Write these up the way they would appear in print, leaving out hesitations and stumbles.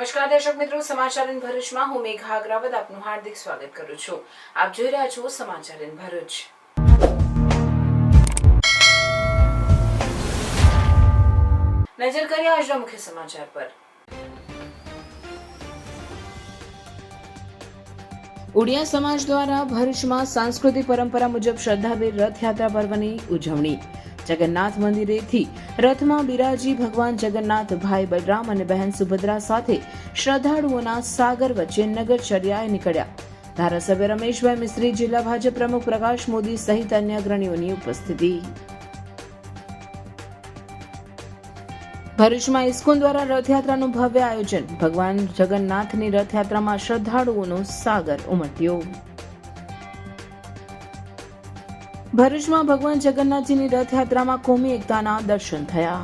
નમસ્કાર દર્શક મિત્રો, સમાચાર ઇન ભરૂચમાં હું મેઘા અગ્રવાલ આપનું હાર્દિક સ્વાગત કરું છું. આપ જોઈ રહ્યા છો સમાચાર ઇન ભરૂચ. નજર કરીએ આજના મુખ્ય સમાચાર પર. ઉડિયા સમાજ દ્વારા ભરૂચમાં સાંસ્કૃતિક પરંપરા મુજબ શ્રદ્ધાભેર રથયાત્રા પર્વની ઉજવણી. જગન્નાથ મંદિરેથી રથમાં બિરાજી ભગવાન જગન્નાથ ભાઈ બલરામ અને બહેન સુભદ્રા સાથે શ્રદ્ધાળુઓના સાગર વચ્ચે નગરચર્યાએ નીકળ્યા. ધારાસભ્ય રમેશભાઈ મિસ્ત્રી, જિલ્લા ભાજપ પ્રમુખ પ્રકાશ મોદી સહિત અન્ય અગ્રણીઓની ઉપસ્થિતિ. ભરૂચમાં ઇસ્કોન દ્વારા રથયાત્રાનું ભવ્ય આયોજન. ભગવાન જગન્નાથની રથયાત્રામાં શ્રદ્ધાળુઓનો સાગર ઉમટ્યો. ભરૂચમાં ભગવાન જગન્નાથજીની રથયાત્રામાં કોમી એકતાના દર્શન થયા.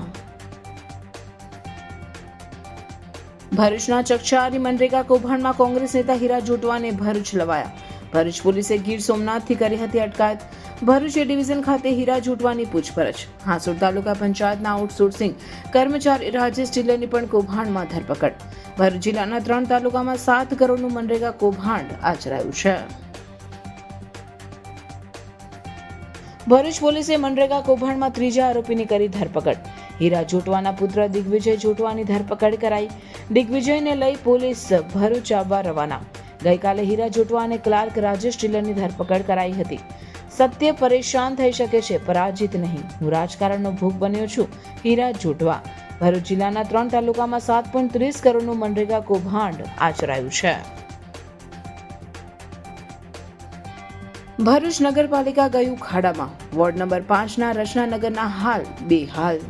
ભરૂચના ચકચારી મનરેગા કૌભાંડમાં કોંગ્રેસ નેતા હીરા જોટવાને ભરૂચ લવાયા. ભરૂચ પોલીસે ગીર સોમનાથથી કરી હતી અટકાયત. ભરૂચ એ ડિવિઝન ખાતે હીરા જોટવાની પૂછપરછ. હાંસોડ તાલુકા પંચાયતના આઉટસોર્સિંગ કર્મચારી રાજેશ ટિલ્લરની પણ કૌભાંડમાં ધરપકડ. ભરૂચ જિલ્લાના 3 તાલુકામાં 7 કરોડનું મનરેગા કૌભાંડ આચરાયું છે. ભરૂચ પોલીસે મનરેગા કૌભાંડમાં 3જા આરોપીની કરી ધરપકડ. હીરા જોટવાના પુત્ર દિગ્વિજય જોટવાની ધરપકડ કરાઈ. દિગ્વિજયને લઈ પોલીસ ભરૂચ આવવા રવાના. ગઈકાલે હીરા જોટવા અને ક્લાર્ક રાજેશ ટિલ્લરની ધરપકડ કરાઈ હતી. સત્ય પરેશાન થઈ શકે છે, પરાજિત નહીં. હું રાજકારણનો ભોગ બન્યો છું. હીરા જોટવા. ભરૂચ જિલ્લાના 3 તાલુકામાં 7.30 કરોડનું મનરેગા કૌભાંડ આચરાયું છે. ભરૂચ નગરપાલિકા ગયું ખાડામાં. વોર્ડ નંબર 5ના રચનાનગરના હાલ બેહાલ.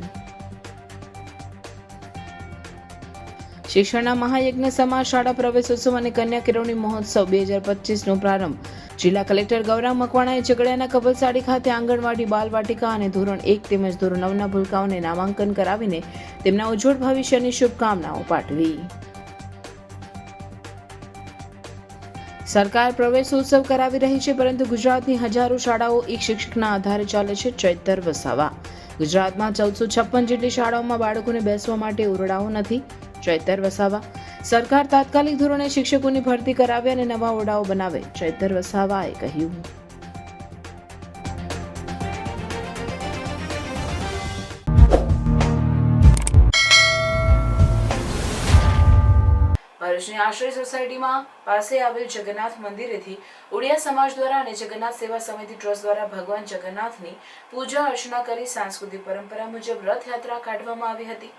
શિક્ષણના મહાયજ્ઞ સમાજ શાળા પ્રવેશોત્સવ અને કન્યા કેળવણી મહોત્સવ 2025નો પ્રારંભ. જિલ્લા કલેક્ટર ગૌરાંગ મકવાણાએ ઝઘડિયાના કબલસાડી ખાતે આંગણવાડી, બાલવાટિકા અને ધોરણ 1 તેમજ ધોરણ 9ના ભૂલકાઓને નામાંકન કરાવીને તેમના ઉજ્જવળ ભવિષ્યની શુભકામનાઓ પાઠવી. સરકાર પ્રવેશોત્સવ કરાવી રહી છે, પરંતુ ગુજરાતની હજારો શાળાઓ એક શિક્ષકના આધારે ચાલે છે. ચૈતર વસાવા. ગુજરાતમાં 1456 જેટલી શાળાઓમાં બાળકોને બેસવા માટે ઓરડાઓ નથી. ચૈતર વસાવા. સરકાર તાત્કાલિક ધોરણે શિક્ષકોની ભરતી કરાવે અને નવા ઓરડાઓ બનાવે. ચૈતર વસાવાએ કહ્યું. ભરૂચની આશ્રય સોસાયટીમાં પાસે આવેલ જગન્નાથ મંદિરેથી ઉડિયા સમાજ દ્વારા અને જગન્નાથ સેવા સમિતિ ટ્રસ્ટ દ્વારા ભગવાન જગન્નાથની પૂજા અર્ચના કરી સાંસ્કૃતિક પરંપરા મુજબ રથયાત્રા કાઢવામાં આવી હતી,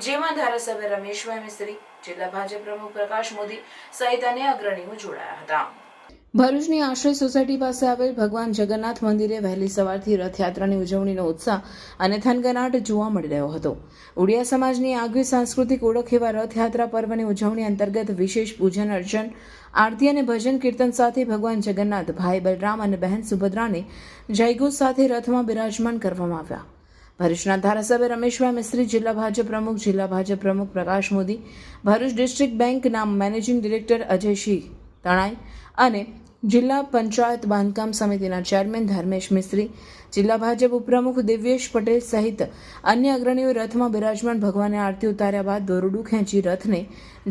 જેમાં ધારાસભ્ય રમેશભાઈ મિસ્ત્રી, જિલ્લા ભાજપ પ્રમુખ પ્રકાશ મોદી સહિત અન્ય અગ્રણીઓ જોડાયા હતા. ભરૂચની આશ્રય સોસાયટી પાસે આવેલ ભગવાન જગન્નાથ મંદિરે વહેલી સવારથી રથયાત્રાની ઉજવણીનો ઉત્સાહ અને થનગનાટ જોવા મળી રહ્યો હતો. ઉડિયા સમાજની આગવી સાંસ્કૃતિક ઓળખ એવા રથયાત્રા પર્વની ઉજવણી અંતર્ગત વિશેષ પૂજન અર્ચન, આરતી અને ભજન કીર્તન સાથે ભગવાન જગન્નાથ ભાઈ બલરામ અને બહેન સુભદ્રાને જયઘોષ સાથે રથમાં બિરાજમાન કરવામાં આવ્યા. ભરૂચના ધારાસભ્ય રમેશભાઈ મિસ્ત્રી, જિલ્લા ભાજપ પ્રમુખ પ્રકાશ મોદી, ભરૂચ ડિસ્ટ્રિક્ટ બેંકના મેનેજિંગ ડિરેક્ટર અજયસિંહ તણાઈ અને જિલ્લા પંચાયત બાંધકામ સમિતિના ચેરમેન ધર્મેશ મિસ્ત્રી, જિલ્લા ભાજપ ઉપપ્રમુખ દિવ્યેશ પટેલ સહિત અન્ય અગ્રણીઓ રથમાં બિરાજમાન ભગવાનને આરતી ઉતાર્યા બાદ દોરડું ખેંચી રથને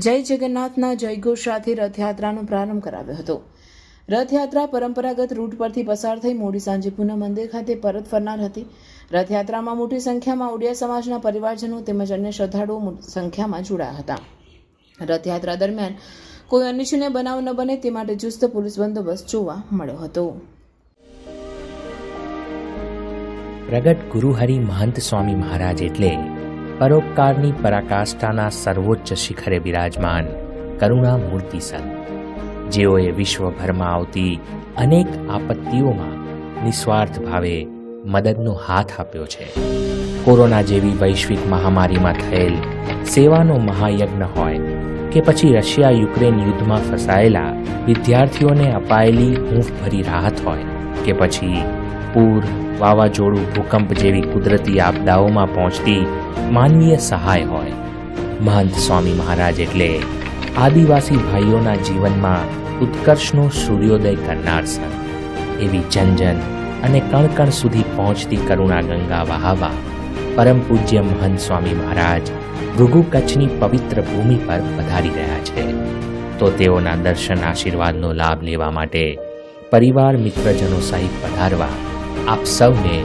જય જગન્નાથના જયઘોષ સાથે રથયાત્રાનો પ્રારંભ કરાવ્યો હતો. રથયાત્રા પરંપરાગત રૂટ પરથી પસાર થઈ મોડી સાંજે પુનઃ મંદિર ખાતે પરત ફરનાર હતી. રથયાત્રામાં મોટી સંખ્યામાં ઉડિયા સમાજના પરિવારજનો તેમજ અન્ય શ્રદ્ધાળુઓ મોટી સંખ્યામાં જોડાયા હતા. રથયાત્રા દરમિયાન કોઈ અનિચ્છનીય બનાવ ન બને તે માટે ચુસ્ત પોલીસ બંદોબસ્ત જોવા મળ્યો હતો. પ્રગટ ગુરુહરિ મહંત સ્વામી મહારાજ એટલે પરોપકારની પરાકાષ્ઠાના સર્વોચ્ચ શિખરે બિરાજમાન કરુણા મૂર્તિ સંત, જેઓએ વિશ્વભરમાં આવતી અનેક આપત્તિઓમાં નિસ્વાર્થ ભાવે મદદનો હાથ આપ્યો છે. કોરોના જેવી વૈશ્વિક મહામારીમાં થયેલ સેવાનો મહાયજ્ઞ હોય કે પછી રશિયા યુક્રેન યુદ્ધમાં ફસાયેલા વિદ્યાર્થીઓને અપાયેલી હૂંફભરી રાહત હોય કે પછી પૂર, વાવાઝોડું, ભૂકંપ જેવી કુદરતી આપદાઓમાં પહોંચતી માનવીય સહાય હોય, મહંત સ્વામી મહારાજ એટલે આદિવાસી ભાઈઓના જીવનમાં ઉત્કર્ષનો સૂર્યોદય કરનાર સંત. એવી જન અને કણ સુધી પહોંચતી કરુણા ગંગા વહાવા પરમ પૂજ્ય મહંત સ્વામી મહારાજ ભૃગુ કચ્છની પવિત્ર ભૂમિ પર પધારી રહ્યા છે, તો તેઓના દર્શન આશીર્વાદનો લાભ લેવા માટે પરિવાર મિત્રજનો સહિત પધારવા આપ સૌને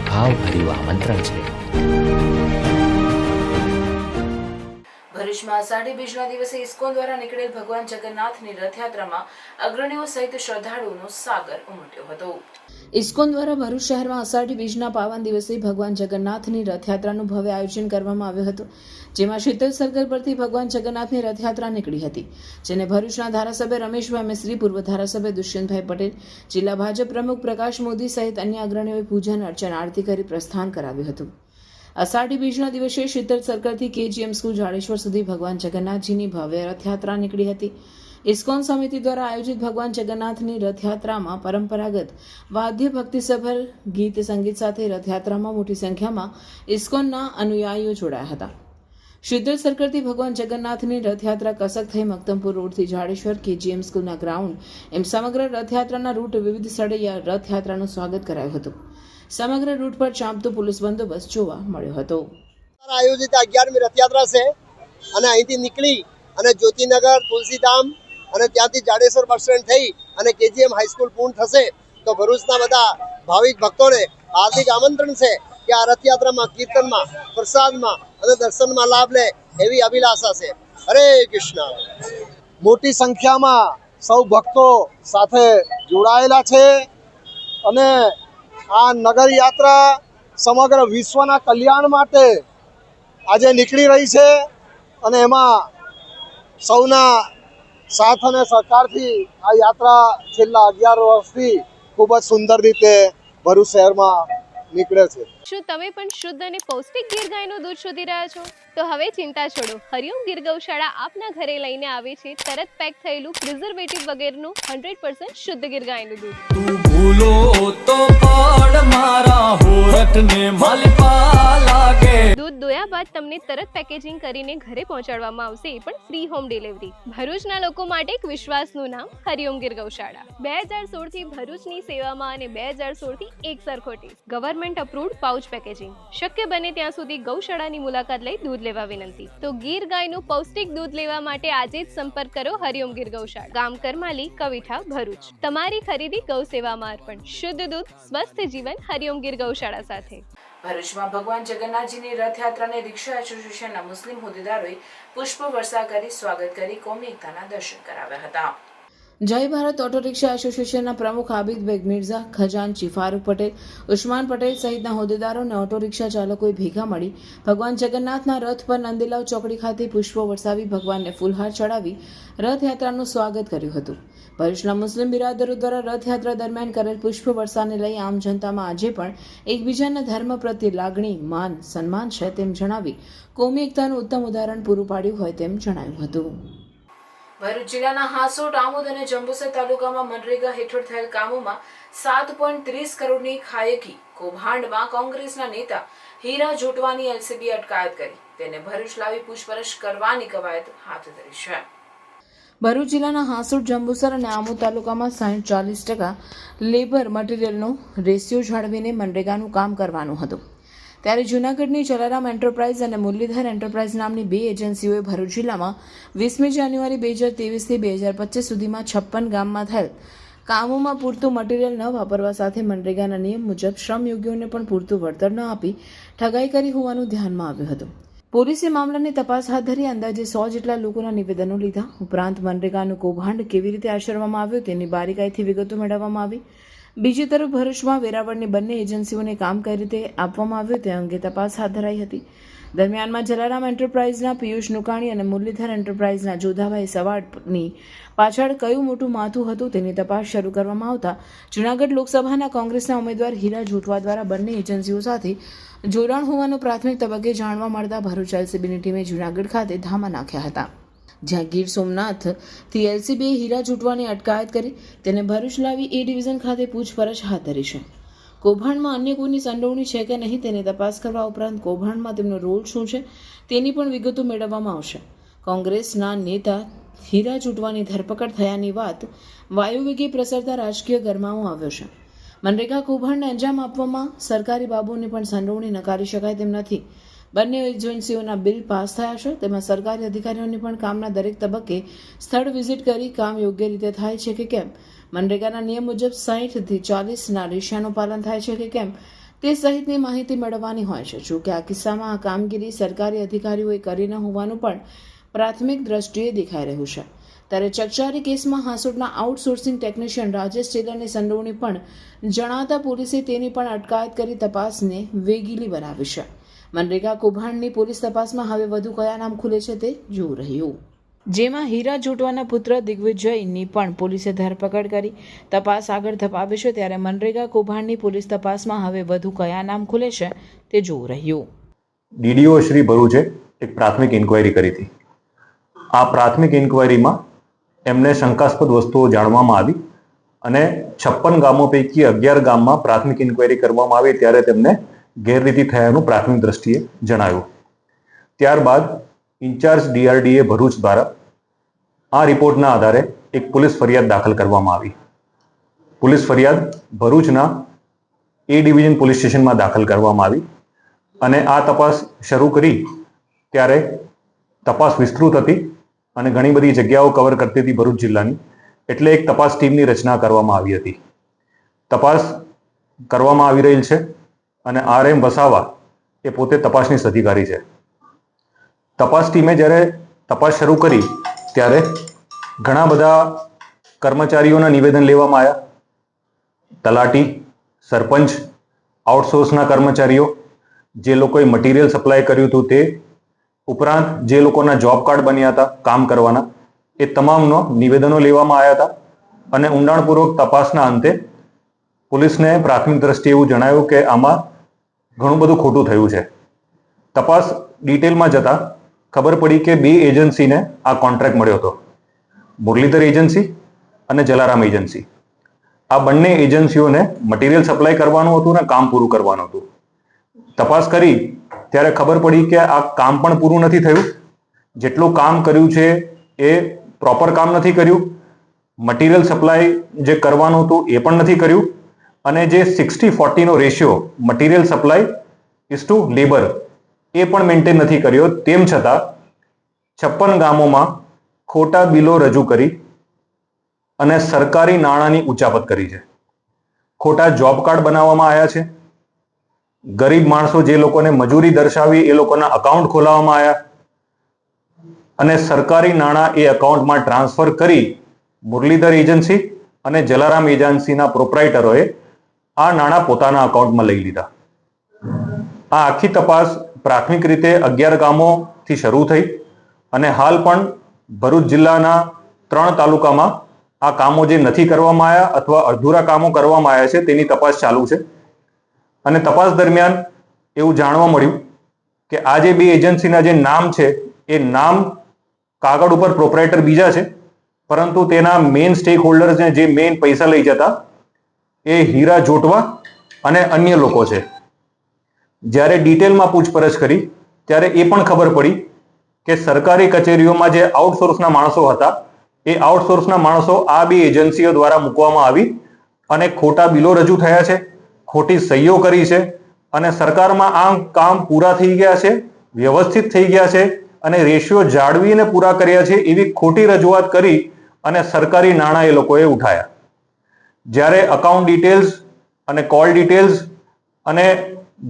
ભાવભર્યું આમંત્રણ છે. ભરૂચમાં અષાઢી બીજના દિવસે ઇસ્કોન દ્વારા નીકળેલ ભગવાન જગન્નાથની રથયાત્રામાં અગ્રણીઓ સહિત શ્રદ્ધાળુઓનો સાગર ઉમટ્યો હતો. ઇસ્કોન દ્વારા ભરૂચ શહેરમાં અષાઢી બીજના પાવન દિવસે ભગવાન જગન્નાથની રથયાત્રાનું ભવ્ય આયોજન કરવામાં આવ્યું હતું, જેમાં શીતલ સર્કલ પરથી ભગવાન જગન્નાથની રથયાત્રા નીકળી હતી, જેને ભરૂચના ધારાસભ્ય રમેશભાઈ મિસ્ત્રી, પૂર્વ ધારાસભ્ય દુષ્યંતભાઈ પટેલ, જિલ્લા ભાજપ પ્રમુખ પ્રકાશ મોદી સહિત અન્ય અગ્રણીઓએ પૂજન અર્ચન આરતી કરી પ્રસ્થાન કરાવ્યું હતું. અષાઢી બીજના દિવસે શીતલ સર્કલથી કેજીએમ સ્કૂલ જાડેશ્વર સુધી ભગવાન જગન્નાથજીની ભવ્ય રથયાત્રા નીકળી હતી. ઇસ્કોન સમિતિ દ્વારા આયોજિત ભગવાન જગન્નાથની રથયાત્રામાં પરંપરાગત વાદ્ય ભક્તિસભર ગીત સંગીત સાથે રથયાત્રામાં મોટી સંખ્યામાં ઇસ્કોનના અનુયાયીઓ જોડાયા હતા. શીતલ સર્કલથી ભગવાન જગન્નાથની રથયાત્રા કસક થઈ મક્તમપુર રોડથી જાડેશ્વર કેજીએમ સ્કૂલના ગ્રાઉન્ડ એમ સમગ્ર રથયાત્રાના રૂટ વિવિધ સ્થળે રથયાત્રાનું સ્વાગત કરાયું હતું. સમગ્ર રૂટ પર ચાંપતો પોલીસ બંદોબસ્ત જોવા મળ્યો હતો. આયોજિત 11મી રથયાત્રા છે અને અહીંથી નીકળી અને જ્યોતિનગર, તુલસીધામ અને ત્યાંથી જાડેશ્વર બસ સ્ટેન્ડ થઈ અને કેજીએમ હાઈસ્કૂલ પૂર્ણ થશે. તો ભરૂચના બધા ભાવિક ભક્તોને હાર્દિક આમંત્રણ છે કે આ રથયાત્રામાં કીર્તનમાં, પ્રસાદમાં અને દર્શનમાં લાભ લે એવી અભિલાષા છે. હરે કૃષ્ણ. મોટી સંખ્યામાં સૌ ભક્તો સાથે જોડાયેલા છે અને આ નગર યાત્રા સમગ્ર વિશ્વના કલ્યાણ માટે આજે નીકળી રહી છે અને એમાં સૌના સાથ અને સહકારથી આ યાત્રા છેલ્લા 11 વર્ષથી ખૂબ જ સુંદર રીતે ભરૂચ શહેરમાં નીકળે છે. શું તમે પણ શુદ્ધ અને પૌષ્ટિક ગીર ગાયનું દૂધ શોધી રહ્યા છો? તો હવે ચિંતા છોડો, હરિઓમ ગીર ગૌશાળા આપના ઘરે લઈને આવે છે તરત પેક થયેલું પ્રિઝર્વેટિવ વગરનું 100% શુદ્ધ ગીર ગાયનું દૂધ. તું ભૂલો તો પડ મારા હોરઠને માલપા લાગે. દૂધ દોયા બાદ તમને તરત પેકેજિંગ કરીને ઘરે પહોંચાડવામાં આવશે, એ પણ ફ્રી હોમ ડિલિવરી. ભરૂચના લોકો માટે એક વિશ્વાસનું નામ હરિઓમ ગીર ગૌશાળા. 2016 થી ભરૂચની સેવામાં અને 2016 થી એક સરખો test. Government approved pouch packaging. શક્ય બને ત્યાં સુધી ગૌશાળાની મુલાકાત લઈ દૂધ લેવા વિનંતી. તો ગીર ગાયનું પૌષ્ટિક દૂધ લેવા માટે આજે જ સંપર્ક કરો હરિઓમ ગીર ગૌશાળા, ગામ કરમાલી, કવિઠા, ભરૂચ. તમારી ખરીદી ગૌ સેવામાં અર્પણ. શુદ્ધ દૂધ, સ્વસ્થ જીવન, હરિઓમ ગીર ગૌશાળા સાથે. ભરૂચમાં ભગવાન જગન્નાથજીની રથયાત્રાને રિક્ષા એસોસિએશનના મુસ્લિમ હોદ્દેદારોએ પુષ્પ વર્ષા કરી સ્વાગત કરી કોમી એકતાના દર્શન કરાવ્યા હતા. જય ભારત ઓટો રિક્ષા એસોસિએશનના પ્રમુખ આબિદ બેગ મિર્ઝા, ખજાનચી ફારૂક પટેલ, ઉસ્માન પટેલ સહિતના હોદ્દેદારો અને ઓટો રિક્ષા ચાલકોએ ભેગા મળી ભગવાન જગન્નાથના રથ પર નંદીલાવ ચોકડી ખાતે પુષ્પો વરસાવી ભગવાનને ફૂલહાર ચડાવી રથયાત્રાનું સ્વાગત કર્યું હતું. ભરૂચના મુસ્લિમ બિરાદરો દ્વારા રથયાત્રા દરમિયાન કરેલ પુષ્પ વર્ષાને લઈ આમ જનતામાં આજે પણ એકબીજાના ધર્મ પ્રત્યે લાગણી, માન, સન્માન છે તેમ જણાવી કોમી એકતાનું ઉત્તમ ઉદાહરણ પૂરું પાડ્યું હોય તેમ જણાવ્યું હતું. ભરૂચ જિલ્લાના હાસોટ, આમોદ અને જંબુસર તાલુકામાં મનરેગા હેઠળ થયેલ કામોમાં 7.30 કરોડની ખાયકી કૌભાંડમાં કોંગ્રેસના નેતા હીરા જોટવાની એલસીબીએ અટકાયત કરી તેને ભરૂચ લાવી પૂછપરછ કરવાની કવાયત હાથ ધરી છે. ભરૂચ જિલ્લાના હાસોટ, જંબુસર અને આમોદ તાલુકામાં 60-40% લેબર મટીરિયલનો રેશિયો જાળવીને મનરેગાનું કામ કરવાનું હતું. ત્યારે જૂનાગઢની જલારામ એન્ટરપ્રાઇઝ અને મુરલીધર એન્ટરપ્રાઇઝ નામની બે એજન્સીઓએ ભરૂચ જિલ્લામાં 20મી જાન્યુઆરી 2023થી 2025 સુધીમાં 56 ગામમાં થયેલ કામોમાં પૂરતું મટીરિયલ ન વાપરવા સાથે મનરેગાના નિયમ મુજબ શ્રમયોગીઓને પણ પૂરતું વળતર ન આપી ઠગાઈ કરી હોવાનું ધ્યાનમાં આવ્યું હતું. પોલીસે મામલાની તપાસ હાથ ધરી અંદાજે 100 જેટલા લોકોના નિવેદનો લીધા. ઉપરાંત મનરેગાનું કૌભાંડ કેવી રીતે આચરવામાં આવ્યું તેની બારીકાઈથી વિગતો મેળવવામાં આવી. બીજી તરફ ભરૂચમાં વેરાવળની બંને એજન્સીઓને કામ કઈ રીતે આપવામાં આવ્યું તે અંગે તપાસ હાથ ધરાઈ હતી. દરમિયાનમાં જલારામ એન્ટરપ્રાઇઝના પિયુષ નુકાણી અને મુરલીધર એન્ટરપ્રાઇઝના જોધાભાઈ સવાડની પાછળ કયું મોટું માથું હતું તેની તપાસ શરૂ કરવામાં આવતા જૂનાગઢ લોકસભાના કોંગ્રેસના ઉમેદવાર હીરા જોટવા દ્વારા બંને એજન્સીઓ સાથે જોડાણ હોવાનું પ્રાથમિક તબક્કે જાણવા મળતા ભરૂચ એલસીબીની ટીમે જૂનાગઢ ખાતે ધામા નાખ્યા હતા, જ્યાં ગીર સોમનાથથી એલસીબીએ હીરા જોટવાની અટકાયત કરી તેને ભરૂચ લાવી એ ડિવિઝન ખાતે પૂછપરછ હાથ ધરી છે. કૌભાંડમાં અન્ય કોઈની સંડોવણી છે કે નહીં તેની તપાસ કરવા ઉપરાંત કૌભાંડમાં તેમનો રોલ શું છે તેની પણ વિગતો મેળવવામાં આવશે. કોંગ્રેસના નેતા હીરા જોટવાની ધરપકડ થયાની વાત વાયુવેગે પ્રસરતા રાજકીય ગરમાવો આવ્યો છે. મનરેગા કૌભાંડને અંજામ આપવામાં સરકારી બાબુઓની પણ સંડોવણી નકારી શકાય તેમ નથી. બંને એજન્સીઓના બિલ પાસ થયા છે. તેમાં સરકારી અધિકારીઓની પણ કામના દરેક તબક્કે સ્થળ વિઝિટ કરી કામ યોગ્ય રીતે થાય છે કે કેમ, મનરેગાના નિયમ મુજબ 60થી 40ના રેશિયાનું પાલન થાય છે કે કેમ તે સહિતની માહિતી મેળવવાની હોય છે. જોકે આ કિસ્સામાં આ કામગીરી સરકારી અધિકારીઓએ કરી ન હોવાનું પણ પ્રાથમિક દ્રષ્ટિએ દેખાઈ રહ્યું છે. ત્યારે ચકચારી કેસમાં હાંસોટના આઉટસોર્સિંગ ટેકનિશિયન રાજેશ ટેલરની સંડોવણી પણ જણાતા પોલીસે તેની પણ અટકાયત કરી તપાસને વેગીલી બનાવી છે. મનરેગા કૌભાંડની પોલીસ તપાસમાં હવે વધુ કયા નામ ખુલે છે તે જોવું રહ્યું. જેમાં હીરા જોટવાના પુત્ર દિગ્વિજયની પણ પોલીસે ધરપકડ કરી તપાસ આગળ ધપાવી છે. ત્યારે મનરેગા કૌભાંડની પોલીસ તપાસમાં હવે વધુ કયા નામ ખુલે છે તે જોવું રહ્યું. ડીડીઓ શ્રી ભરૂચે એક પ્રાથમિક ઇન્ક્વાયરી કરી હતી. આ પ્રાથમિક ઇન્ક્વાયરીમાં એમને શંકાસ્પદ વસ્તુઓ જાણવામાં આવી અને 56 ગામો પૈકી 11 ગામમાં પ્રાથમિક ઇન્ક્વાયરી કરવામાં આવી ત્યારે તેમને ગેરરીતિ થયાનું પ્રાથમિક દ્રષ્ટિએ જણાવ્યું. ત્યારબાદ ઇન્ચાર્જ DRDA ભરૂચ દ્વારા આ રિપોર્ટના આધારે એક પોલીસ ફરિયાદ દાખલ કરવામાં આવી. પોલીસ ફરિયાદ ભરૂચના A ડિવિઝન પોલીસ સ્ટેશનમાં દાખલ કરવામાં આવી અને આ તપાસ શરૂ કરી ત્યારે તપાસ વિસ્તૃત હતી અને ઘણી બધી જગ્યાઓ કવર કરતી હતી ભરૂચ જિલ્લાની, એટલે એક તપાસ ટીમની રચના કરવામાં આવી હતી. તપાસ કરવામાં આવી રહી છે અને RM વસાવા એ પોતે તપાસનીશ અધિકારી છે. તપાસ ટીમે જ્યારે તપાસ શરૂ કરી ત્યારે ઘણા બધા કર્મચારીઓના નિવેદન લેવામાં આવ્યા. તલાટી, સરપંચ, આઉટસોર્સના કર્મચારીઓ, જે લોકોએ મટીરિયલ સપ્લાય કર્યું હતું તે ઉપરાંત જે લોકોના જોબ કાર્ડ બન્યા હતા કામ કરવાના, એ તમામનો નિવેદનો લેવામાં આવ્યા હતા અને ઊંડાણપૂર્વક તપાસના અંતે પોલીસને પ્રાથમિક દ્રષ્ટિએ એવું જણાવ્યું કે આમાં ઘણું બધું ખોટું થયું છે. તપાસ ડિટેલમાં જતા ખબર પડી કે 2 એજન્સીને આ કોન્ટ્રાક્ટ મળ્યો હતો, મુરલીધર એજન્સી અને જલારામ એજન્સી. આ બંને એજન્સીઓને મટીરિયલ સપ્લાય કરવાનું હતું અને કામ પૂરું કરવાનું હતું. તપાસ કરી ત્યારે ખબર પડી કે આ કામ પણ પૂરું નથી થયું. જેટલું કામ કર્યું છે એ પ્રોપર કામ નથી કર્યું. મટીરિયલ સપ્લાય જે કરવાનું હતું એ પણ નથી કર્યું અને જે 60-40નો ratio material supply is to labour એ પણ મેન્ટેન નથી કર્યો. તેમ છતાં 56 ગામોમાં ખોટા બિલો રજૂ કરી અને સરકારી નાણાંની ઉચાપત કરી છે. ખોટા જોબ કાર્ડ બનાવવામાં આવ્યા છે. ગરીબ માણસો જે લોકોને મજૂરી દર્શાવી એ લોકોના અકાઉન્ટ ખોલાવવામાં આવ્યા અને સરકારી નાણાં એ અકાઉન્ટમાં ટ્રાન્સફર કરી મુરલીધર એજન્સી અને જલારામ એજન્સીના પ્રોપ્રાઇટરોએ આ નાણાં પોતાના અકાઉન્ટમાં લઈ લીધા. આ આખી તપાસ પ્રાથમિક રીતે 11 ગામોથી શરૂ થઈ અને હાલ પણ ભરૂચ જિલ્લાના 3 તાલુકામાં આ કામો જે નથી કરવામાં આવ્યા અથવા અધૂરા કામો કરવામાં આવ્યા છે તેની તપાસ ચાલુ છે. અને તપાસ દરમિયાન એવું જાણવા મળ્યું કે આ જે 2 એજન્સીના જે નામ છે એ નામ કાગળ ઉપર પ્રોપ્રાઇટર બીજા છે, પરંતુ તેના મેઇન સ્ટેક હોલ્ડર્સને જે મેઇન પૈસા લઈ જતા એ હીરા જોટવા અને અન્ય લોકો છે. જ્યારે ડિટેલમાં પૂછપરછ કરી ત્યારે એ પણ ખબર પડી કે સરકારી કચેરીઓમાં જે આઉટસોર્સના માણસો હતા એ આઉટસોર્સના માણસો આ 2 એજન્સીઓ દ્વારા મૂકવામાં આવી અને ખોટા બિલો રજૂ થયા છે, ખોટી સહીઓ કરી છે અને સરકારમાં આ કામ પૂરા થઈ ગયા છે, વ્યવસ્થિત થઈ ગયા છે અને રેશિયો જાળવીને પૂરા કર્યા છે એવી ખોટી રજૂઆત કરી અને સરકારી નાણાં એ લોકોએ ઉઠાયા. જ્યારે અકાઉન્ટ ડિટેલ્સ અને કોલ ડિટેલ્સ અને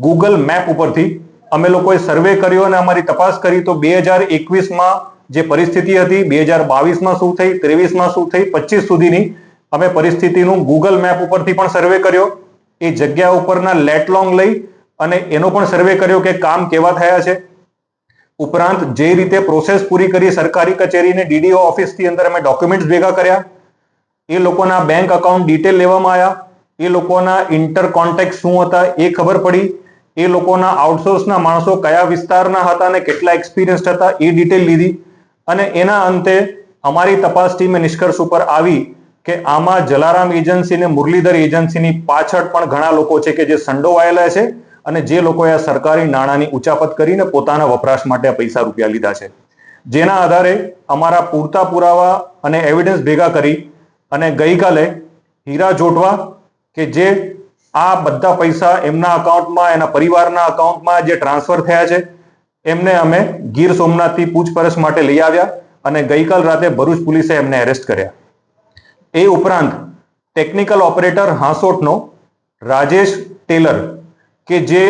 ગૂગલ મેપ ઉપરથી અમે લોકોએ સર્વે કર્યો અને અમારી તપાસ કરી તો 2021માં જે પરિસ્થિતિ હતી, 2022માં શું થઈ, 23માં શું થઈ, 25 સુધીની અમે પરિસ્થિતિનું ગૂગલ મેપ ઉપરથી પણ સર્વે કર્યો. એ જગ્યા ઉપરના લેટલોંગ લઈ અને એનો પણ સર્વે કર્યો કે કામ કેવા થયા છે. ઉપરાંત જે રીતે પ્રોસેસ પૂરી કરી સરકારી કચેરીને DDO ઓફિસથી અંદર અમે ડોક્યુમેન્ટ્સ ભેગા કર્યા, એ લોકોના બેંક અકાઉન્ટ ડિટેલ લેવામાં આવ્યા, એ લોકોના ઇન્ટર કોન્ટેક્ટ શું હતા એ ખબર પડી, એ લોકોના આઉટસોર્સના માણસો કયા વિસ્તારના હતા અને કેટલા એક્સપિરિયન્સ હતા એ ડિટેલ લીધી અને એના અંતે અમારી તપાસ ટીમે નિષ્કર્ષ ઉપર આવી કે આમાં જલારામ એજન્સી અને મુરલીધર એજન્સીની પાછળ પણ ઘણા લોકો છે કે જે સંડોવાયેલા છે અને જે લોકોએ આ સરકારી નાણાંની ઉચાપત કરીને પોતાના વપરાશ માટે આ પૈસા રૂપિયા લીધા છે. જેના આધારે અમારા પૂરતા પુરાવા અને એવિડન્સ ભેગા કરી અને ગઈકાલે હીરા જોટવા કે જે આ બધા પૈસા એમના અકાઉન્ટમાં, એના પરિવારના અકાઉન્ટમાં જે ટ્રાન્સફર થયા છે એમને અમે ગીર સોમનાથથી પૂછપરછ માટે લઈ આવ્યા અને ગઈકાલ રાતે ભરૂચ પોલીસે એમને એરેસ્ટ કર્યા. એ ઉપરાંત ટેકનિકલ ઓપરેટર હાંસોટનો રાજેશ ટેલર કે જે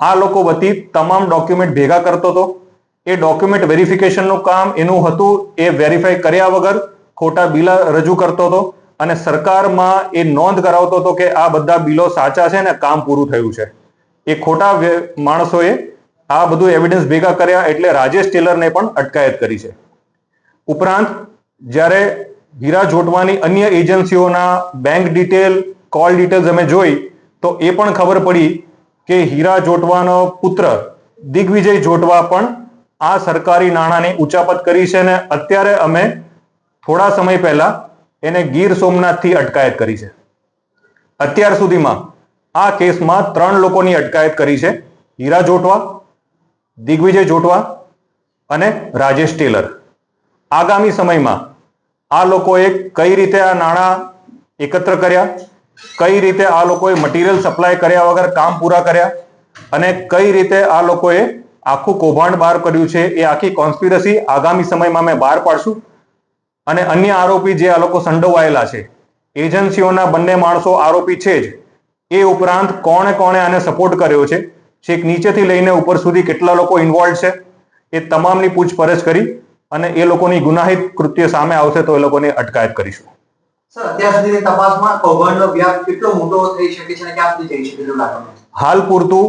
આ લોકો વતી તમામ ડોક્યુમેન્ટ ભેગા કરતો હતો, એ ડોક્યુમેન્ટ વેરિફિકેશનનું કામ એનું હતું. એ વેરીફાઈ કર્યા વગર ખોટા બિલ રજૂ કરતો હતો અને સરકારમાં એ નોંધ કરાવતો હતો કે આ બધા બિલો સાચા છે ને કામ પૂરું થયું છે. એ ખોટા માણસોએ આ બધું એવિડન્સ ભેગા કર્યા એટલે રાજેશ ટેલરને પણ અટકાયત કરી છે. ઉપરાંત જ્યારે હીરા જોટવાની અન્ય એજન્સીઓના બેંક ડિટેલ, કોલ ડિટેલ્સ અમે જોઈ તો એ પણ ખબર પડી કે હીરા જોટવાનો પુત્ર દિગ્વિજય જોટવા પણ આ સરકારી નાણાંની ઉચાપત કરી છે ને અત્યારે અમે થોડા સમય પહેલા એને ગીર સોમનાથથી અટકાયત કરી છે. અત્યાર સુધીમાં આ કેસમાં 3 લોકોની અટકાયત કરી છે: હીરા જોટવા, દિગ્વિજય જોટવા અને રાજેશ ટેલર. આગામી સમયમાં આ લોકોએ કઈ રીતે આ નાણાં એકત્ર કર્યા, કઈ રીતે આ લોકોએ મટીરિયલ સપ્લાય કર્યા વગર કામ પૂરા કર્યા અને કઈ રીતે આ લોકોએ આખું કૌભાંડ બહાર કર્યું છે, એ આખી કોન્સ્પિરસી આગામી સમયમાં અમે બહાર પાડશું. અને અન્ય આરોપી જે આ લોકો સંડોવાયેલા છે, એજન્સીઓના બંને માણસો આરોપી છે જ, એ ઉપરાંત કોણે કોણે આને સપોર્ટ કર્યો છે, છેક નીચેથી લઈને ઉપર સુધી કેટલા લોકો ઇન્વોલ્વ છે, એ તમામની પૂછપરછ કરી અને એ લોકોની ગુનાહિત કૃત્ય સામે આવશે તો એ લોકોની અટકાયત કરીશું. સર, અત્યાર સુધીની તપાસમાં કૌભાંડનો વ્યાપ કેટલો મોટો થઈ શકે છે અને ક્યાં સુધી જઈ શકે છે લાગે? હાલ પૂરતું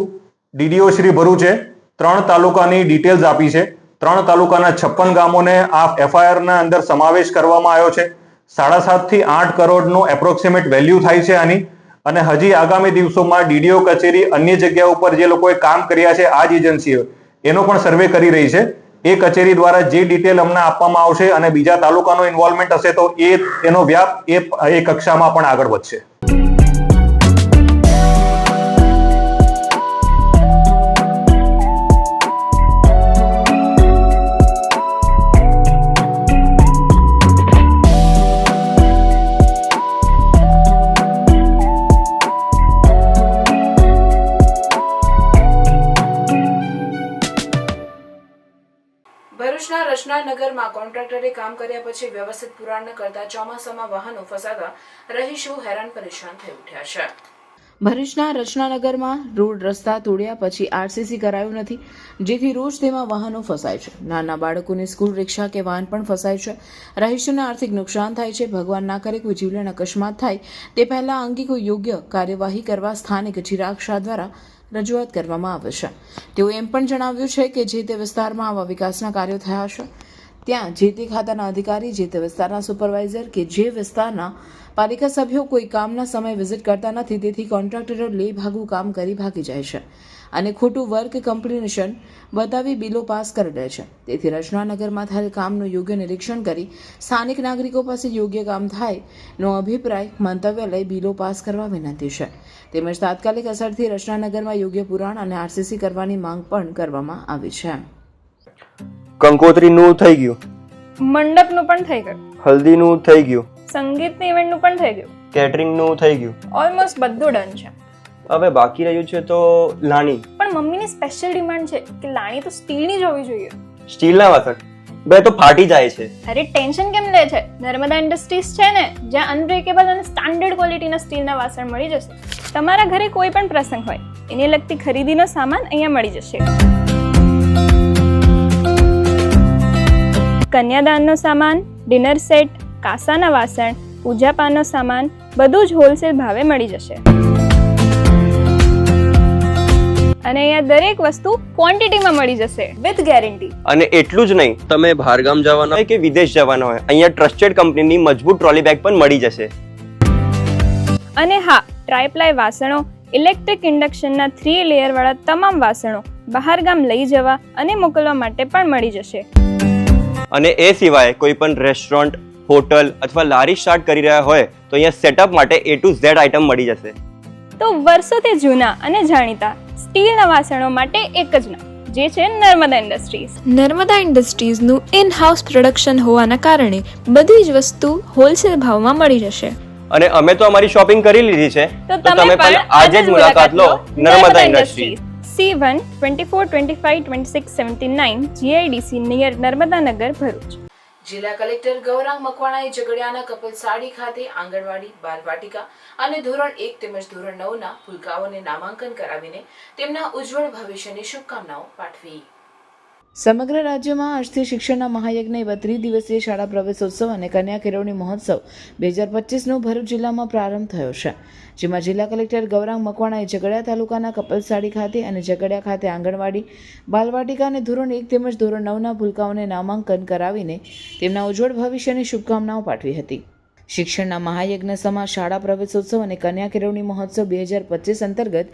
ડીડીઓ શ્રી ભરૂચે 3 તાલુકાની ડિટેલ્સ આપી છે. 3 તાલુકાના 56 ગામોને આ FIR ના અંદર સમાવેશ કરવામાં આવ્યો છે. 7.5 થી 8 કરોડનો એપ્રોક્સિમેટ વેલ્યુ થાય છે આની. અને હજી આગામી દિવસોમાં ડીડીઓ કચેરી અન્ય જગ્યા ઉપર જે લોકોએ કામ કર્યા છે આ જ એજન્સીઓ, એનો પણ સર્વે કરી રહી છે. એ કચેરી દ્વારા જે ડિટેલ અમને આપવામાં આવશે અને બીજા તાલુકાનો ઇન્વોલ્વમેન્ટ હશે તો એનો વ્યાપ એ કક્ષામાં પણ આગળ વધશે. ભરૂચના રચનાનગરમાં કોન્ટ્રાક્ટરે કામ કર્યા પછી વ્યવસ્થિત પુરાણ ન કરતા ચોમાસામાં વાહનો ફસાતા રહીશો હેરાન પરેશાન થઈ ઉઠ્યા છે. ભરૂચના રચનાનગરમાં રોડ રસ્તા તોડ્યા પછી RCC કરાયું નથી, જેથી રોજ તેમાં વાહનો ફસાય છે. નાના બાળકોની સ્કૂલ રિક્ષા કે વાહન પણ ફસાય છે. રહીશોને આર્થિક નુકસાન થાય છે. ભગવાન ના કરે કોઈ જીવલેણ અકસ્માત થાય તે પહેલા અંગે કોઈ યોગ્ય કાર્યવાહી કરવા સ્થાનિક ચિરાગ શાહ દ્વારા રજૂઆત કરવામાં આવે છે. તેઓ એમ પણ જણાવ્યું છે કે જે તે વિસ્તારમાં આવા વિકાસના કાર્યો થયા છે ત્યાં જે તે ખાતાના અધિકારી, જે તે વિસ્તારના સુપરવાઇઝર કે જે વિસ્તારના પાલિકા સભ્યો કોઈ કામના સમય વિઝિટ કરતા નથી, તેથી કોન્ટ્રાક્ટરો લેભાગું કામ કરી ભાગી જાય છે અને ખોટું વર્ક કમ્પ્લિશન બતાવી બિલો પાસ કરી દે છે. તેથી રચનાનગરમાં થયેલ કામનું યોગ્ય નિરીક્ષણ કરી સ્થાનિક નાગરિકો પાસે યોગ્ય કામ થાય નો અભિપ્રાય મંતવ્ય લઈ બિલો પાસ કરવા વિનંતી છે. તેમજ તાત્કાલિક અસરથી રચનાનગરમાં યોગ્ય પુરાણ અને RCC કરવાની માંગ પણ કરવામાં આવી છે. કંકોત્રીનું થઈ ગયું, મંડપનું પણ થઈ ગયું, હલ્દીનું થઈ ગયું, સંગીતની ઇવેન્ટનું પણ થઈ ગયું, કેટરિંગનું થઈ ગયું, ઓલમોસ્ટ બધું ડન છે. હવે બાકી રહ્યું છે તો લાણી. પણ મમ્મીની સ્પેશિયલ ડિમાન્ડ છે કે લાણી તો સ્ટીલની જ હોવી જોઈએ. સ્ટીલના વાસણ બે તો ફાટી જાય છે. અરે ટેન્શન કેમ લે છે? નર્મદા ઇન્ડસ્ટ્રીઝ છે ને, જ્યાં અનબ્રેકેબલ અને સ્ટાન્ડર્ડ ક્વોલિટીના સ્ટીલના વાસણ મળી જશે. તમારા ઘરે કોઈ પણ પ્રસંગ હોય એને લગતી ખરીદીનો સામાન અહીંયા મળી જશે. કન્યાદાનનો સામાન, ડિનર સેટ, કાસાના વાસણ, પૂજાપાનો સામાન બધું જ હોલસેલ ભાવે મળી જશે. અને અહીંયા દરેક વસ્તુ ક્વોન્ટિટીમાં મળી જશે વિથ ગેરંટી. અને એટલું જ નહીં, તમે બહારગામ જવાના હોય કે વિદેશ જવાના હોય, અહીંયા ટ્રસ્ટેડ કંપનીની મજબૂત ટ્રોલી બેગ પણ મળી જશે. અને હા, ટ્રાયપ્લાય વાસણો, ઇલેક્ટ્રિક ઇન્ડક્શનના 3 લેયર વાળા તમામ વાસણો બહારગામ લઈ જવા અને મોકલવા માટે પણ મળી જશે. અને એ સિવાય કોઈ પણ રેસ્ટોરન્ટ, હોટલ અથવા લારી સ્ટાર્ટ કરી રહ્યા હોય તો અહીંયા સેટઅપ માટે A to Z આઇટમ મળી જશે. તો વર્ષોથી જૂના અને જાણીતા સ્ટીલના વાસણો માટે એક જ નામ, જે છે નર્મદા ઇન્ડસ્ટ્રીઝ. નર્મદા ઇન્ડસ્ટ્રીઝનું ઇન હાઉસ પ્રોડક્શન હોવાના કારણે બધી જ વસ્તુ હોલસેલ ભાવમાં મળી જશે. અને અમે તો અમારી શોપિંગ કરી લીધી છે, તો તમે પણ આજે જ મુલાકાત લો Narmada industries. C1 24252679 GIDC near Narmadanagar Bharuch. જિલ્લા કલેક્ટર ગૌરાંગ મકવાણાએ ઝઘડિયાના કપલસાડી ખાતે આંગણવાડી, બાલવાટિકા અને ધોરણ 1 તેમજ ધોરણ 9ના ભૂલકાઓને નામાંકન કરાવીને તેમના ઉજ્જવળ ભવિષ્યની શુભકામનાઓ પાઠવી. સમગ્ર રાજ્યમાં આજથી શિક્ષણના મહાયજ્ઞ 32 દિવસીય શાળા પ્રવેશોત્સવ અને કન્યા કેળવણી મહોત્સવ 2025નો ભરૂચ જિલ્લામાં પ્રારંભ થયો છે, જેમાં જિલ્લા કલેક્ટર ગૌરાંગ મકવાણાએ ઝઘડિયા તાલુકાના કપલસાડી ખાતે અને ઝઘડિયા ખાતે આંગણવાડી, બાલવાટિકા અને ધોરણ 1 તેમજ ધોરણ 9ના ભૂલકાઓને નામાંકન કરાવીને તેમના ઉજ્જવળ ભવિષ્યની શુભકામનાઓ પાઠવી હતી. શિક્ષણના મહાયજ્ઞ સમા શાળા પ્રવેશોત્સવ અને કન્યા કેળવણી મહોત્સવ 2025 અંતર્ગત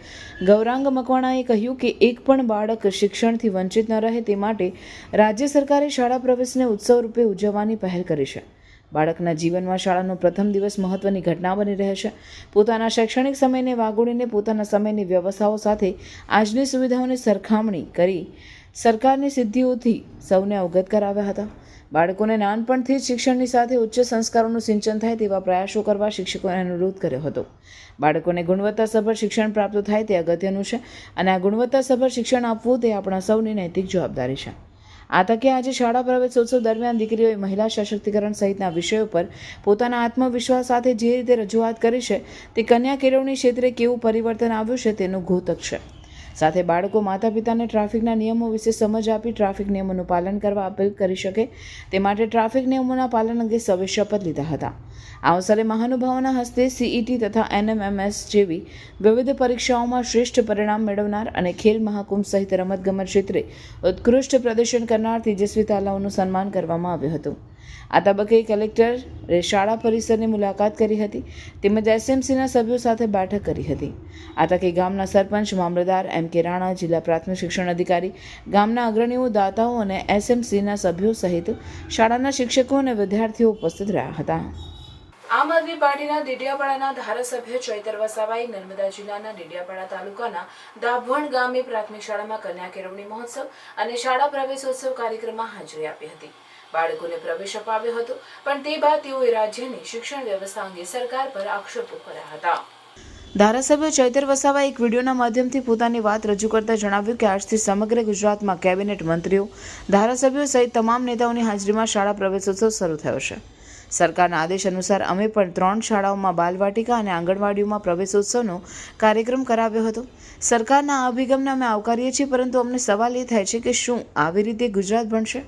ગૌરાંગ મકવાણાએ કહ્યું કે એક પણ બાળક શિક્ષણથી વંચિત ન રહે તે માટે રાજ્ય સરકારે શાળા પ્રવેશને ઉત્સવ રૂપે ઉજવવાની પહેલ કરી છે. બાળકના જીવનમાં શાળાનો પ્રથમ દિવસ મહત્વની ઘટના બની રહે છે. પોતાના શૈક્ષણિક સમયને વાગોળીને પોતાના સમયની વ્યવસ્થાઓ સાથે આજની સુવિધાઓની સરખામણી કરી સરકારની સિદ્ધિઓથી સૌને અવગત કરાવ્યા હતા. બાળકોને નાનપણથી જ શિક્ષણની સાથે ઉચ્ચ સંસ્કારોનું સિંચન થાય તેવા પ્રયાસો કરવા શિક્ષકોએ અનુરોધ કર્યો હતો. બાળકોને ગુણવત્તાસભર શિક્ષણ પ્રાપ્ત થાય તે અગત્યનું છે અને આ ગુણવત્તાસભર શિક્ષણ આપવું તે આપણા સૌની નૈતિક જવાબદારી છે. આ તકે આજે શાળા પ્રવેશોત્સવ દરમિયાન દીકરીઓએ મહિલા સશક્તિકરણ સહિતના વિષયો પર પોતાના આત્મવિશ્વાસ સાથે જે રીતે રજૂઆત કરી છે તે કન્યા કેળવણી ક્ષેત્રે કેવું પરિવર્તન આવ્યું છે તેનું ઘોતક છે. સાથે બાળકો માતા પિતાને ટ્રાફિકના નિયમો વિશે સમજ આપી ટ્રાફિક નિયમોનું પાલન કરવા અપીલ કરી શકે તે માટે ટ્રાફિક નિયમોના પાલન અંગે સૌએ શપથ લીધા હતા. આ અવસરે મહાનુભાવોના હસ્તે CET તથા NMMS જેવી વિવિધ પરીક્ષાઓમાં શ્રેષ્ઠ પરિણામ મેળવનાર અને ખેલ મહાકુંભ સહિત રમતગમત ક્ષેત્રે ઉત્કૃષ્ટ પ્રદર્શન કરનાર તેજસ્વી તાલાઓનું સન્માન કરવામાં આવ્યું હતું. આ તબક્કે કલેક્ટરે શાળા પરિસરની મુલાકાત કરી હતી તેમજ SMCના સભ્યો સાથે બેઠક કરી હતી. આ તકે ગામના સરપંચ, મામલતદાર M.K. રાણા, જિલ્લા પ્રાથમિક શિક્ષણ અધિકારી, ગામના અગ્રણીઓ, દાતાઓ અને SMCના સભ્યો સહિત શાળાના શિક્ષકો અને વિદ્યાર્થીઓ ઉપસ્થિત રહ્યા હતા. આમ આદમી પાર્ટીના ડેડિયાપાડાના ધારાસભ્ય ચૈતર વસાવાએ નર્મદા જિલ્લાના ડેડિયાપાડા તાલુકાના દાભણ ગામે પ્રાથમિક શાળામાં કન્યા કેળવણી મહોત્સવ અને શાળા પ્રવેશોત્સવ કાર્યક્રમમાં હાજરી આપી હતી. બાળકોને પ્રવેશ અપાવ્યો હતો, પણ તે બાદ તેઓએ રાજ્યની શિક્ષણ વ્યવસ્થા અંગે સરકાર પર આક્ષેપો કર્યા હતા. ધારાસભ્ય ચૈતર વસાવાએ એક વિડીયોના માધ્યમથી પોતાની વાત રજૂ કરતા જણાવ્યું કે આજથી સમગ્ર ગુજરાતમાં કેબિનેટ મંત્રીઓ, ધારાસભ્યો સહિત તમામ નેતાઓની હાજરીમાં શાળા પ્રવેશોત્સવ શરૂ થયો છે. સરકારના આદેશ અનુસાર અમે પણ 3 શાળાઓમાં બાલવાટિકા અને આંગણવાડીઓમાં પ્રવેશોત્સવનો કાર્યક્રમ કરાવ્યો હતો. સરકારના આ અભિગમને અમે આવકારીએ છીએ, પરંતુ અમને સવાલ એ થાય છે કે શું આવી રીતે ગુજરાત બનશે?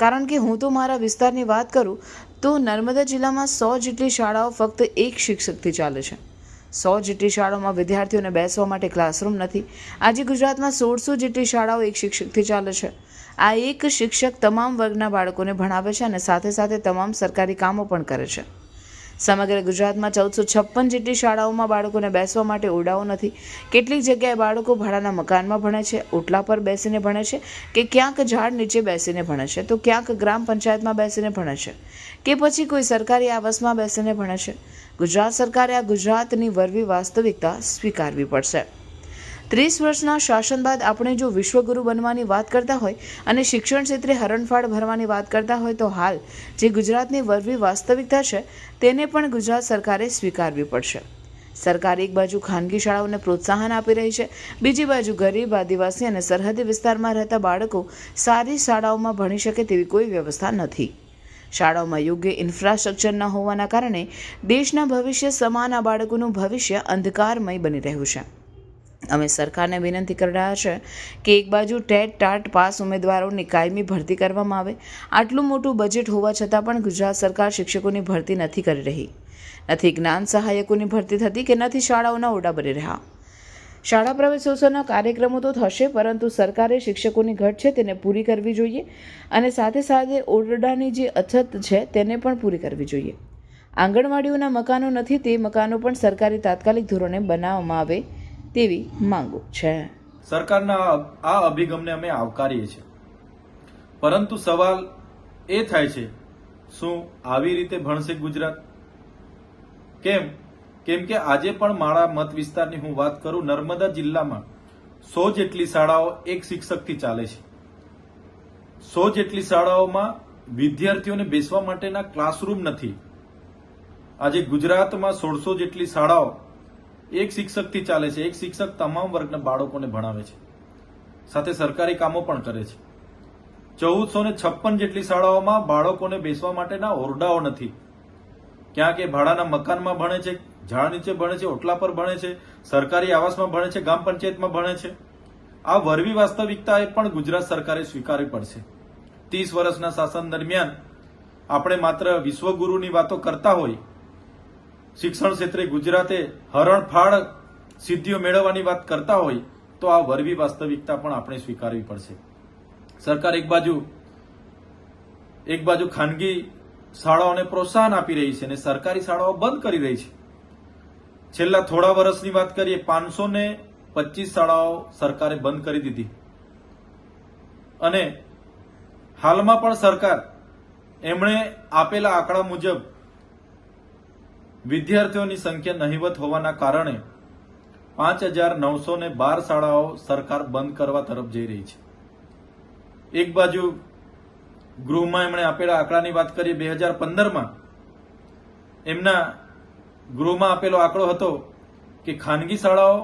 કારણ કે હું તો મારા વિસ્તારની વાત કરું તો નર્મદા જિલ્લામાં 100 જેટલી શાળાઓ ફક્ત એક શિક્ષકથી ચાલે છે. 100 જેટલી શાળાઓમાં વિદ્યાર્થીઓને બેસવા માટે ક્લાસરૂમ નથી. આજે ગુજરાતમાં 1600 જેટલી શાળાઓ એક શિક્ષકથી ચાલે છે. આ એક શિક્ષક તમામ વર્ગના બાળકોને ભણાવે છે અને સાથે સાથે તમામ સરકારી કામો પણ કરે છે. સમગ્ર ગુજરાતમાં 1456 જેટલી શાળાઓમાં બાળકોને બેસવા માટે ઓરડાઓ નથી. કેટલીક જગ્યાએ બાળકો ભાડાના મકાનમાં ભણે છે, ઓટલા પર બેસીને ભણે છે કે ક્યાંક ઝાડ નીચે બેસીને ભણે છે, તો ક્યાંક ગ્રામ પંચાયતમાં બેસીને ભણે છે કે પછી કોઈ સરકારી આવાસમાં બેસીને ભણે છે. ગુજરાત સરકારે આ ગુજરાતની વરવી વાસ્તવિકતા સ્વીકારવી પડશે. 30 વર્ષના શાસન બાદ આપણે જો વિશ્વગુરુ બનવાની વાત કરતા હોય અને શિક્ષણ ક્ષેત્રે હરણફાળ ભરવાની વાત કરતા હોય તો હાલ જે ગુજરાતની વરવી વાસ્તવિકતા છે તેને પણ ગુજરાત સરકારે સ્વીકારવી પડશે. સરકાર એક બાજુ ખાનગી શાળાઓને પ્રોત્સાહન આપી રહી છે, બીજી બાજુ ગરીબ, આદિવાસી અને સરહદી વિસ્તારમાં રહેતા બાળકો સારી શાળાઓમાં ભણી શકે તેવી કોઈ વ્યવસ્થા નથી. શાળાઓમાં યોગ્ય ઇન્ફ્રાસ્ટ્રક્ચર ન હોવાના કારણે દેશના ભવિષ્ય સમાન આ બાળકોનું ભવિષ્ય અંધકારમય બની રહ્યું છે. અમે સરકારને વિનંતી કરી રહ્યા છે કે એક બાજુ ટેટ પાસ ઉમેદવારોની કાયમી ભરતી કરવામાં આવે. આટલું મોટું બજેટ હોવા છતાં પણ ગુજરાત સરકાર શિક્ષકોની ભરતી નથી કરી રહી, નથી જ્ઞાન સહાયકોની ભરતી થતી કે નથી શાળાઓના ઓરડા બની રહ્યા. શાળા પ્રવેશોત્સવના કાર્યક્રમો તો થશે, પરંતુ સરકારે શિક્ષકોની ઘટ છે તેને પૂરી કરવી જોઈએ અને સાથે સાથે ઓરડાની જે અછત છે તેને પણ પૂરી કરવી જોઈએ. આંગણવાડીઓના મકાનો નથી, તે મકાનો પણ સરકારી તાત્કાલિક ધોરણે બનાવવામાં આવે તેવી માંગો છે. સરકારના આ અભિગમને અમે આવકારીએ છીએ, પરંતુ સવાલ એ થાય છે, શું આવી રીતે ભણશે ગુજરાત? કેમ કે આજે પણ મારા મત વિસ્તારની હું વાત કરું, નર્મદા જિલ્લામાં 100 જેટલી શાળાઓ એક શિક્ષકથી ચાલે છે. 100 જેટલી શાળાઓમાં વિદ્યાર્થીઓને બેસવા માટેના ક્લાસરૂમ નથી. આજે ગુજરાતમાં 1600 જેટલી શાળાઓ એક શિક્ષકથી ચાલે છે. એક શિક્ષક તમામ વર્ગના બાળકોને ભણાવે છે. સાથે સરકારી કામો પણ કરે છે. 1456 જેટલી શાળાઓમાં બાળકોને બેસવા માટેના ઓરડાઓ નથી. ક્યાંક એ ભાડાના મકાનમાં ભણે છે, ઝાડ નીચે ભણે છે, ઓટલા પર ભણે છે, સરકારી આવાસમાં ભણે છે, ગ્રામ પંચાયતમાં ભણે છે. આ વરવી વાસ્તવિકતા એ પણ ગુજરાત સરકારે સ્વીકારવી પડશે. 30 વર્ષના શાસન દરમિયાન આપણે માત્ર વિશ્વગુરુની વાતો કરતા હોય, શિક્ષણ ક્ષેત્રે ગુજરાતે હરણફાળ સિદ્ધિઓ મેળવવાની વાત કરતા હોય, તો આ વરવી વાસ્તવિકતા પણ આપણે સ્વીકારવી પડશે. સરકાર એક બાજુ ખાનગી શાળાઓને પ્રોત્સાહન આપી રહી છે અને સરકારી શાળાઓ બંધ કરી રહી છે. છેલ્લા થોડા વર્ષની વાત કરીએ, 525 શાળાઓ સરકારે બંધ કરી દીધી અને હાલમાં પણ સરકાર એમણે આપેલા આંકડા મુજબ વિદ્યાર્થીઓની સંખ્યા નહિવત હોવાના કારણે 5912 શાળાઓ સરકાર બંધ કરવા તરફ જઈ રહી છે. એક બાજુ ગૃહમાં એમણે આપેલા આંકડાની વાત કરીએ, 2015માં એમના ગૃહમાં આપેલો આંકડો હતો કે ખાનગી શાળાઓ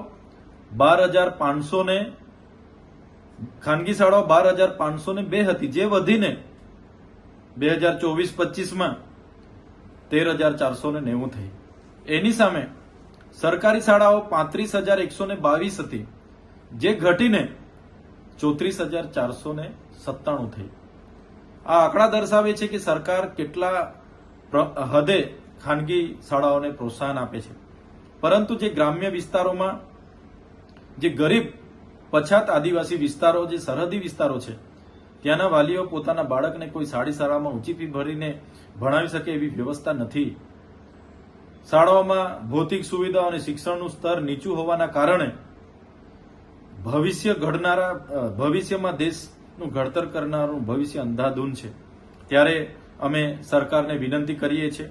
12,502 હતી, જે વધીને 2024-25માં 13,490 થઈ. એની સામે સરકારી શાળાઓ 35,122 હતી, જે ઘટીને 34,497 થઈ. આ આંકડા દર્શાવે છે કે સરકાર કેટલા હદે ખાનગી શાળાઓને પ્રોત્સાહન આપે છે. પરંતુ જે ગ્રામ્ય વિસ્તારોમાં, જે ગરીબ પછાત આદિવાસી વિસ્તારો, જે સરહદી વિસ્તારો છે, ત્યાંના વાલીઓ પોતાના બાળકને કોઈ સારી શાળામાં ઊંચી ફી ભરીને ભણાવી શકે એવી વ્યવસ્થા નથી. શાળાઓમાં ભૌતિક સુવિધાઓ અને શિક્ષણનું સ્તર નીચું હોવાના કારણે ભવિષ્યમાં દેશનું ઘડતર કરનારું ભવિષ્ય અંધાધૂન છે. ત્યારે અમે સરકારને વિનંતી કરીએ છીએ,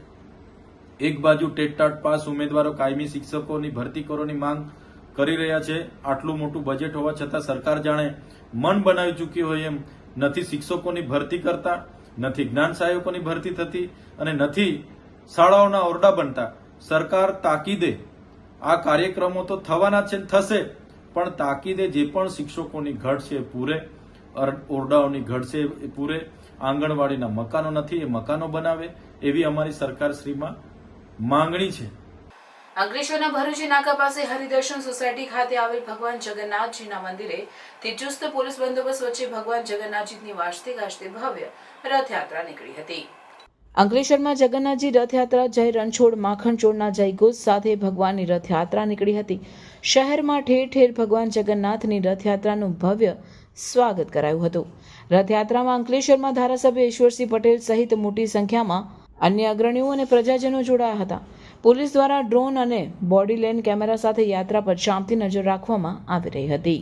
એક બાજુ ટેટ પાસ ઉમેદવારો કાયમી શિક્ષકોની ભરતી કરવાની માંગ કરી રહ્યા છે. આટલું મોટું બજેટ હોવા છતાં સરકાર જાણે મન બનાવી ચૂકી હોય એમ નથી શિક્ષકોની ભરતી કરતા, નથી જ્ઞાન સહાયકોની ભરતી થતી અને નથી શાળાઓના ઓરડા બનતા. સરકાર તાકીદે આ કાર્યક્રમો તો થવાના છે, થશે, પણ તાકીદે જે પણ શિક્ષકોની ઘટ છે એ પૂરે, ઓરડાઓની ઘટ છે એ પૂરે, આંગણવાડીના મકાનો નથી એ મકાનો બનાવે, એવી અમારી સરકારશ્રીમાં માંગણી છે. અંકલેશ્વરના ભરૂચી નાકા પાસે હરિદર્શન સોસાયટી ખાતે આવેલ ભગવાન જગન્નાથજીના મંદિરે થી ચુસ્ત પોલીસ બંદોબસ્ત વચ્ચે ભગવાન જગન્નાથજીની વાજતે ગાજતે ભવ્ય રથયાત્રા નીકળી હતી. અંકલેશ્વરમાં જગન્નાથજી રથયાત્રા જય રણછોડ માખણચોડના જયઘોષ સાથે ભગવાનની રથયાત્રા નીકળી હતી. શહેરમાં ઠેર ઠેર ભગવાન જગન્નાથની રથયાત્રાનું ભવ્ય સ્વાગત કરાયું હતું. રથયાત્રામાં અંકલેશ્વરમાં ધારાસભ્ય ઈશ્વરસિંહ પટેલ સહિત મોટી સંખ્યામાં અન્ય અગ્રણીઓ અને પ્રજાજનો જોડાયા હતા. પોલીસ દ્વારા ડ્રોન અને બોડી લેન કેમેરા સાથે યાત્રા પર ચાંપતી નજર રાખવામાં આવી રહી હતી.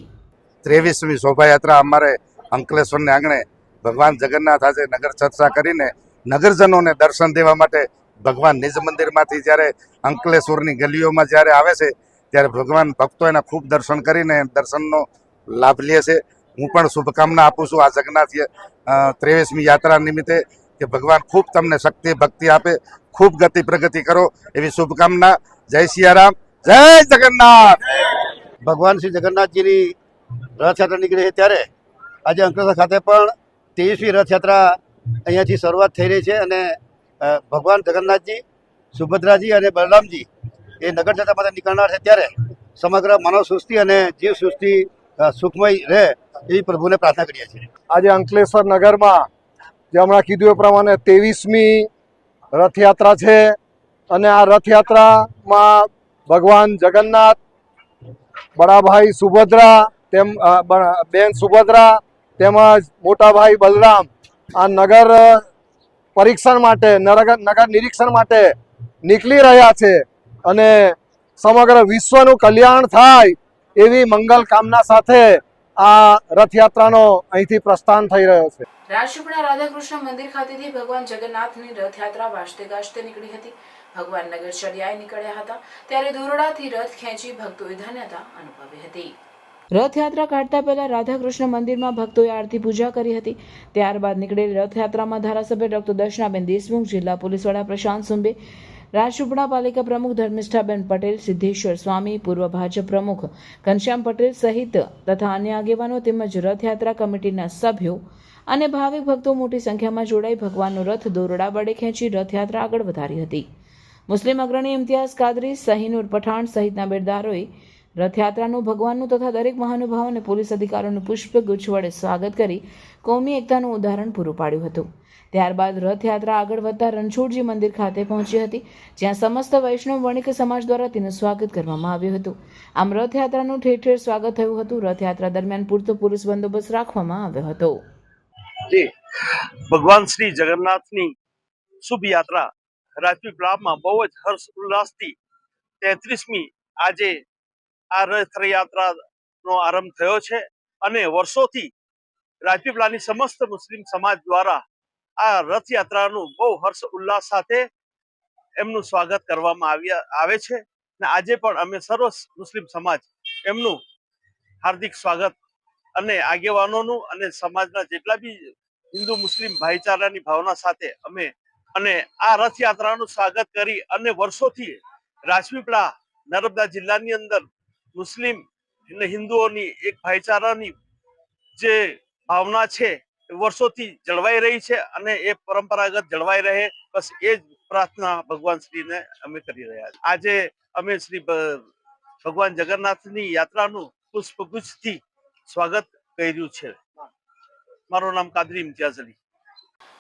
23મી શોભાયાત્રા અમારે અંકલેશ્વરને આંગણે ભગવાન જગન્નાથ આજે નગર ચર્ચા કરીને નગરજનોને દર્શન દેવા માટે ભગવાન નિજ મંદિરમાંથી જ્યારે અંકલેશ્વરની ગલીઓમાં જ્યારે આવે છે ત્યારે ભગવાન ભક્તો એના ખૂબ દર્શન કરીને દર્શનનો લાભ લે છે. હું પણ શુભકામના આપું છું આ જગન્નાથ 23મી યાત્રા નિમિત્તે કે ભગવાન ખૂબ તમને શક્તિ ભક્તિ આપે, ખૂબ ગતિ પ્રગતિ કરો એવી શુભકામના. જય સિયારામ, જય જગન્નાથ. ભગવાન શ્રી જગન્નાથજીની રથયાત્રા નીકળી છે ત્યારે આજે અંકલેશ્વર ખાતે પણ 23મી રથયાત્રા અહીંયાથી શરૂઆત થઈ રહી છે અને ભગવાન જગન્નાથજી, સુભદ્રાજી અને બલરામજી એ નગર જતા માટે નીકળનાર છે. ત્યારે સમગ્ર માનવ સૃષ્ટિ અને જીવ સૃષ્ટિ સુખમય રહે એવી પ્રભુને પ્રાર્થના કરીએ છીએ. આજે અંકલેશ્વર નગરમાં જે હમણાં કીધું એ પ્રમાણે 23મી રથયાત્રા છે અને આ રથયાત્રામાં ભગવાન જગન્નાથ, બડાભાઈ સુભદ્રા, બેન સુભદ્રા તેમજ મોટાભાઈ બલરામ આ નગર પરીક્ષણ માટે, નગર નિરીક્ષણ માટે નીકળી રહ્યા છે અને સમગ્ર વિશ્વનું કલ્યાણ થાય એવી મંગલ કામના સાથે આ રથયાત્રાનો અહીંથી પ્રસ્થાન થઈ રહ્યો છે. રાજપીપળા રાધાકૃષ્ણ મંદિર ખાતેથી ભગવાન જગન્નાથની રથયાત્રા વાજતે ગાજતે નીકળી હતી. ભગવાન નગરચર્યાએ નીકળ્યા હતા ત્યારે દોરડાથી રથ ખેંચી ભક્તોએ ધન્યતા અનુભવી હતી. રથયાત્રા કાઢતા પહેલા રાધાકૃષ્ણ મંદિરમાં ભક્તોએ આરતી પૂજા કરી હતી. ત્યારબાદ નીકળેલી રથયાત્રામાં ધારાસભ્ય ડોક્ટર દર્શનાબેન દેશમુખ, જિલ્લા પોલીસ વડા પ્રશાંત સુંબે, રાજપીપળા પાલિકા પ્રમુખ ધર્મિષ્ઠાબેન પટેલ, સિદ્ધેશ્વર સ્વામી, પૂર્વ ભાજપ પ્રમુખ ઘનશ્યામ પટેલ સહિત તથા અન્ય આગેવાનો તેમજ રથયાત્રા કમિટીના સભ્યો અને ભાવિક ભક્તો મોટી સંખ્યામાં જોડાઈ ભગવાનનો રથ દોરડા વડે ખેંચી રથયાત્રા આગળ વધારી હતી. મુસ્લિમ અગ્રણી ઇમ્તિયાઝ કાદરી, સહીનુર પઠાણ સહિતના બેરદારોએ રથયાત્રાનું, ભગવાનનું તથા દરેક મહાનુભાવ અને પોલીસ અધિકારીઓનું પુષ્પગુચ્છ વડે સ્વાગત કરી કોમી એકતાનું ઉદાહરણ પૂરું પાડ્યું હતું. ત્યારબાદ રથયાત્રા આગળ વધતા રણછોડજી મંદિર ખાતે પહોંચી હતી, જ્યાં સમસ્ત વૈષ્ણવ વણિક સમાજ દ્વારા તેનું સ્વાગત કરવામાં આવ્યું હતું. આમ રથયાત્રાનું ઠેર ઠેર સ્વાગત થયું હતું. રથયાત્રા દરમિયાન પૂરતો પોલીસ બંદોબસ્ત રાખવામાં આવ્યો હતો. ભગવાન શ્રી જગન્નાથની શુભ યાત્રા રાજપીપળામાં બહુ જ હર્ષ ઉલ્લાસથી 33મી આજે આ રથયાત્રાનો આરંભ થયો છે અને વર્ષોથી રાજપીપળાની સમસ્ત મુસ્લિમ સમાજ દ્વારા આ રથયાત્રાનું બહુ હર્ષ ઉલ્લાસ સાથે એમનું સ્વાગત કરવામાં આવે છે અને આજે પણ અમે સર્વ મુસ્લિમ સમાજ એમનું હાર્દિક સ્વાગત અને આગેવાનોનું અને સમાજના જેટલા બી હિન્દુ મુસ્લિમ ભાઈચારાની ભાવના સાથે અમે અને આ રથયાત્રાનું સ્વાગત કરી અને વર્ષોથી રાજપીપળા નર્મદા જિલ્લાની અંદર મુસ્લિમ અને હિન્દુઓની એક ભાઈચારાની જે ભાવના છે વર્ષોથી જળવાઈ રહી છે અને એ પરંપરાગત જળવાઈ રહે, બસ એ જ પ્રાર્થના ભગવાન શ્રીને અમે કરી રહ્યા છીએ. આજે અમે શ્રી ભગવાન જગન્નાથની યાત્રાનું પુષ્પગુચ્છથી સ્વાગત કર્યું છે. મારું નામ કાદરી ઇમ્તિયાઝ અલી.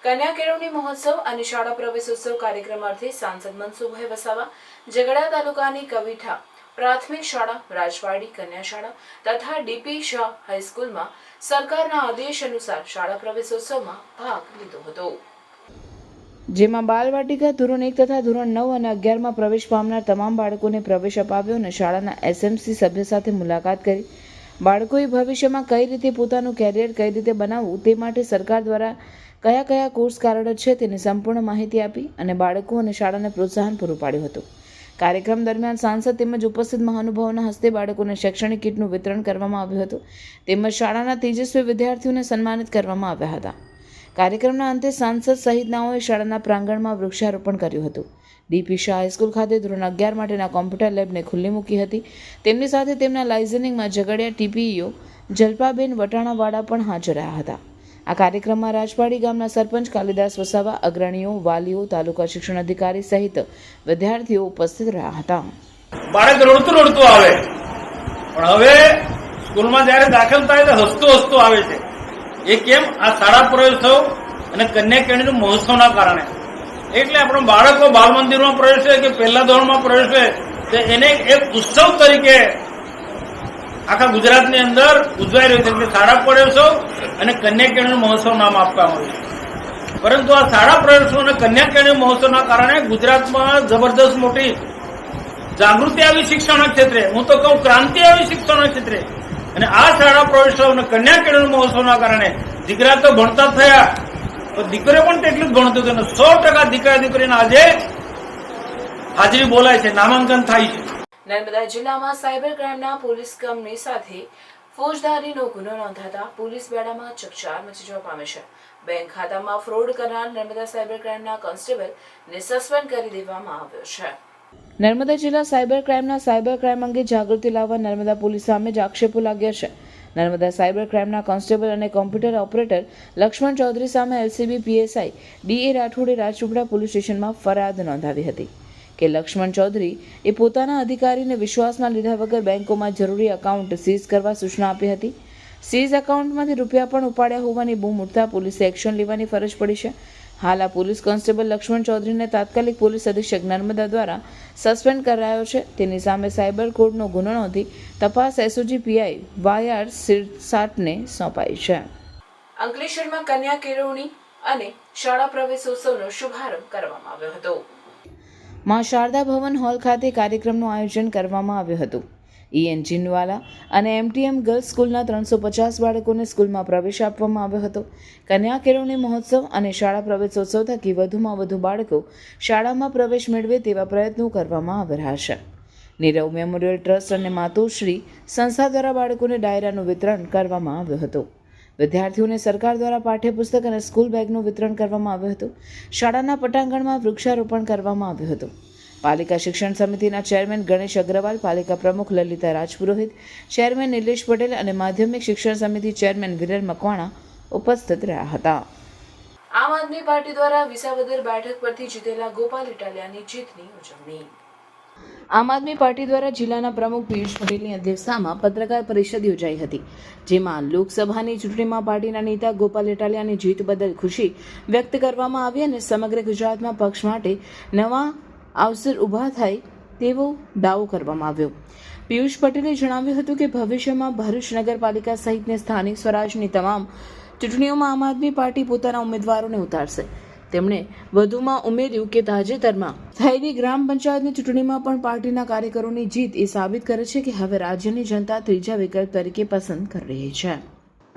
કન્યા કેળવણી મહોત્સવ અને શાળા પ્રવેશોત્સવ કાર્યક્રમ અર્થે સાંસદ મનસુખભાઈ વસાવા ઝઘડા તાલુકાની કવિઠા પ્રાથમિક શાળા, રાજવાડી કન્યા શાળા તથા ડીપી શાહ હાઈસ્કૂલમાં સરકારના આદેશ અનુસાર શાળા પ્રવેશોત્સવમાં ભાગ લીધો હતો, જેમાં બાલવાટિકા ધોરણ 1 તથા ધોરણ 9 અને 11માં પ્રવેશ પામનાર તમામ બાળકોને પ્રવેશ અપાવ્યો અને શાળાના એસએમસી સભ્ય સાથે મુલાકાત કરી બાળકોએ ભવિષ્યમાં કઈ રીતે પોતાનું કેરિયર કઈ રીતે બનાવવું તે માટે સરકાર દ્વારા કયા કયા કોર્સ કાર્યરત છે તેની સંપૂર્ણ માહિતી આપી અને બાળકો અને શાળાને પ્રોત્સાહન પૂરું પાડ્યું હતું. કાર્યક્રમ દરમિયાન સાંસદ તેમજ ઉપસ્થિત મહાનુભાવોના હસ્તે બાળકોને શૈક્ષણિક કીટનું વિતરણ કરવામાં આવ્યું હતું તેમજ શાળાના તેજસ્વી વિદ્યાર્થીઓને સન્માનિત કરવામાં આવ્યા હતા. કાર્યક્રમના અંતે સાંસદ સહિતનાઓએ શાળાના પ્રાંગણમાં વૃક્ષારોપણ કર્યું હતું. ડીપી શાહ હાઈસ્કૂલ ખાતે ધોરણ 11 માટેના કોમ્પ્યુટર લેબને ખુલ્લી મૂકી હતી. તેમની સાથે તેમના લાઇઝનિંગમાં ઝઘડિયા ટીપીઈઓ જલ્પાબેન વટાણાવાળા પણ હાજર રહ્યા હતા. આ કાર્યક્રમમાં રાજપાડી ગામના સરપંચ કાલિદાસ વસાવા, અગ્રણીઓ, વાલીઓ, તાલુકા શિક્ષણ અધિકારી સહિત વિદ્યાર્થીઓ ઉપસ્થિત રહ્યા હતા. બાળક રડતું આવે પણ હવે સ્કૂલમાં જયારે દાખલ થાય તો હસતું આવે છે. એ કેમ? આ શાળા પ્રવેશોત્સવ અને કન્યા કેળવણી મહોત્સવના કારણે. એટલે આપણો બાળકો બાલ મંદિરમાં પ્રવેશે કે પહેલા ધોરણમાં પ્રવેશે તો એને એક ઉત્સવ તરીકે આખા ગુજરાતની અંદર ઉજવાઈ રહ્યું છે. શાળા પ્રવેશોત્સવ અને કન્યા કેળવણી મહોત્સવ નામ આપવામાં આવ્યું છે. પરંતુ આ શાળા પ્રવેશોત્સવ અને કન્યા કેળવણી મહોત્સવના કારણે ગુજરાતમાં જબરદસ્ત મોટી જાગૃતિ આવી શિક્ષણ ક્ષેત્રે. હું તો કહું ક્રાંતિ આવી શિક્ષણ ક્ષેત્રે. અને આ શાળા પ્રવેશોત્સવ અને કન્યા કેળવણી મહોત્સવના કારણે દીકરા તો ભણતા થયા તો દીકરીઓ પણ તેટલું જ ભણતું હતું. 100% દીકરા દીકરીને આજે હાજરી બોલાય છે, નામાંકન થાય છે. નર્મદા જિલ્લામાં સાયબર ક્રાઇમના પોલીસ કંપની સાથે ફોજદારીનો ગુનો નોંધાતા પોલીસ બેડામાં ચકચાર મચી જવા પામી છે. બેંક ખાતામાં ફ્રોડ કરનાર નર્મદા સાયબર ક્રાઇમના કોન્સ્ટેબલને સસ્પેન્ડ કરી દેવામાં આવ્યો છે. નર્મદા જિલ્લા સાયબર ક્રાઇમ અંગે જાગૃતિ લાવવા નર્મદા પોલીસ સામે જ આક્ષેપો લાગ્યા છે. નર્મદા સાયબર ક્રાઇમના કોન્સ્ટેબલ અને કોમ્પ્યુટર ઓપરેટર લક્ષ્મણ ચૌધરી સામે એલસીબી પીએસઆઈ ડીએ રાઠોડે રાજપીપળા પોલીસ સ્ટેશનમાં ફરિયાદ નોંધાવી હતી કે લક્ષ્મણ ચૌધરી એ પોતાના અધિકારીને વિશ્વાસમાં લીધા વગર બેંકોમાં જરૂરી એકાઉન્ટ સીઝ કરવા સૂચના આપી હતી. સીઝ એકાઉન્ટમાંથી રૂપિયા પણ ઉપાડ્યા હોવાની બૂમ ઉઠતા પોલીસે એક્શન લેવાની ફરજ પડી છે. હાલ આ પોલીસ કોન્સ્ટેબલ લક્ષ્મણ ચૌધરીને તાત્કાલિક પોલીસ અધિક્ષક નર્મદા દ્વારા સસ્પેન્ડ કરાયો છે. તેની સામે સાયબર કોડનો ગુનો નોંધી તપાસ એસઓજી પીઆઈ વાયઆર સિરસાટને સોંપાઈ છે. અંકલેશ્વરમાં કન્યા કેળવણી અને શાળા પ્રવેશોત્સવનો શુભારંભ કરવામાં આવ્યો હતો. માં શારદા ભવન હોલ ખાતે કાર્યક્રમનું આયોજન કરવામાં આવ્યું હતું. ઈએન જીનવાલા અને એમટીએમ ગર્લ્સ સ્કૂલના 350 બાળકોને સ્કૂલમાં પ્રવેશ આપવામાં આવ્યો હતો. કન્યા કેળવણી મહોત્સવ અને શાળા પ્રવેશોત્સવ થકી વધુમાં વધુ બાળકો શાળામાં પ્રવેશ મેળવે તેવા પ્રયત્નો કરવામાં આવી રહ્યા છે. નીરવ મેમોરિયલ ટ્રસ્ટ અને માતોશ્રી સંસ્થા દ્વારા બાળકોને ડાયરાનું વિતરણ કરવામાં આવ્યું હતું. વિદ્યાર્થીઓને સરકાર દ્વારા પાઠ્યપુસ્તક અને સ્કૂલ બેગનું વિતરણ કરવામાં આવ્યું હતું. શાળાના પટાંગણમાં વૃક્ષારોપણ કરવામાં આવ્યું હતું. પાલિકા શિક્ષણ સમિતિના ચેરમેન ગણેશ અગ્રવાલ, પાલિકા પ્રમુખ લલિતા રાજપુરોહિત, ચેરમેન નિલેશ પટેલ અને માધ્યમિક શિક્ષણ સમિતિ ચેરમેન વિરલ મકવાણા ઉપસ્થિત રહ્યા હતા. આમ આદમી પાર્ટી દ્વારા વિસાવદર બેઠક પરથી જીતેલા ગોપાલ ઇટાલિયાની જીતની ઉજવણી. આમ આદમી પાર્ટી દ્વારા જિલ્લાના પ્રમુખ પિયુષ પટેલની અધ્યક્ષતામાં પત્રકાર પરિષદ યોજાઈ હતી, જેમાં લોકસભાની ચૂંટણીમાં પાર્ટીના નેતા ગોપાલ ઇટાલિયાની જીત બદલ ખુશી વ્યક્ત કરવામાં આવી અને સમગ્ર ગુજરાતમાં પક્ષ માટે નવા અવસર ઊભા થાય તેવો દાવો કરવામાં આવ્યો. પિયુષ પટેલે જણાવ્યું હતું કે ભવિષ્યમાં ભરૂચ નગરપાલિકા સહિતની સ્થાનિક સ્વરાજની તમામ ચૂંટણીઓમાં આમ આદમી પાર્ટી પોતાના ઉમેદવારોને ઉતારશે. તેમણે વધુમાં ઉમેર્યું કે તાજેતરમાં થયેલી ગ્રામ પંચાયતની ચૂંટણીમાં પણ પાર્ટીના કાર્યકરોની જીત એ સાબિત કરે છે કે હવે રાજ્યની જનતા ત્રીજા વિકલ્પ તરીકે પસંદ કરી રહી છે.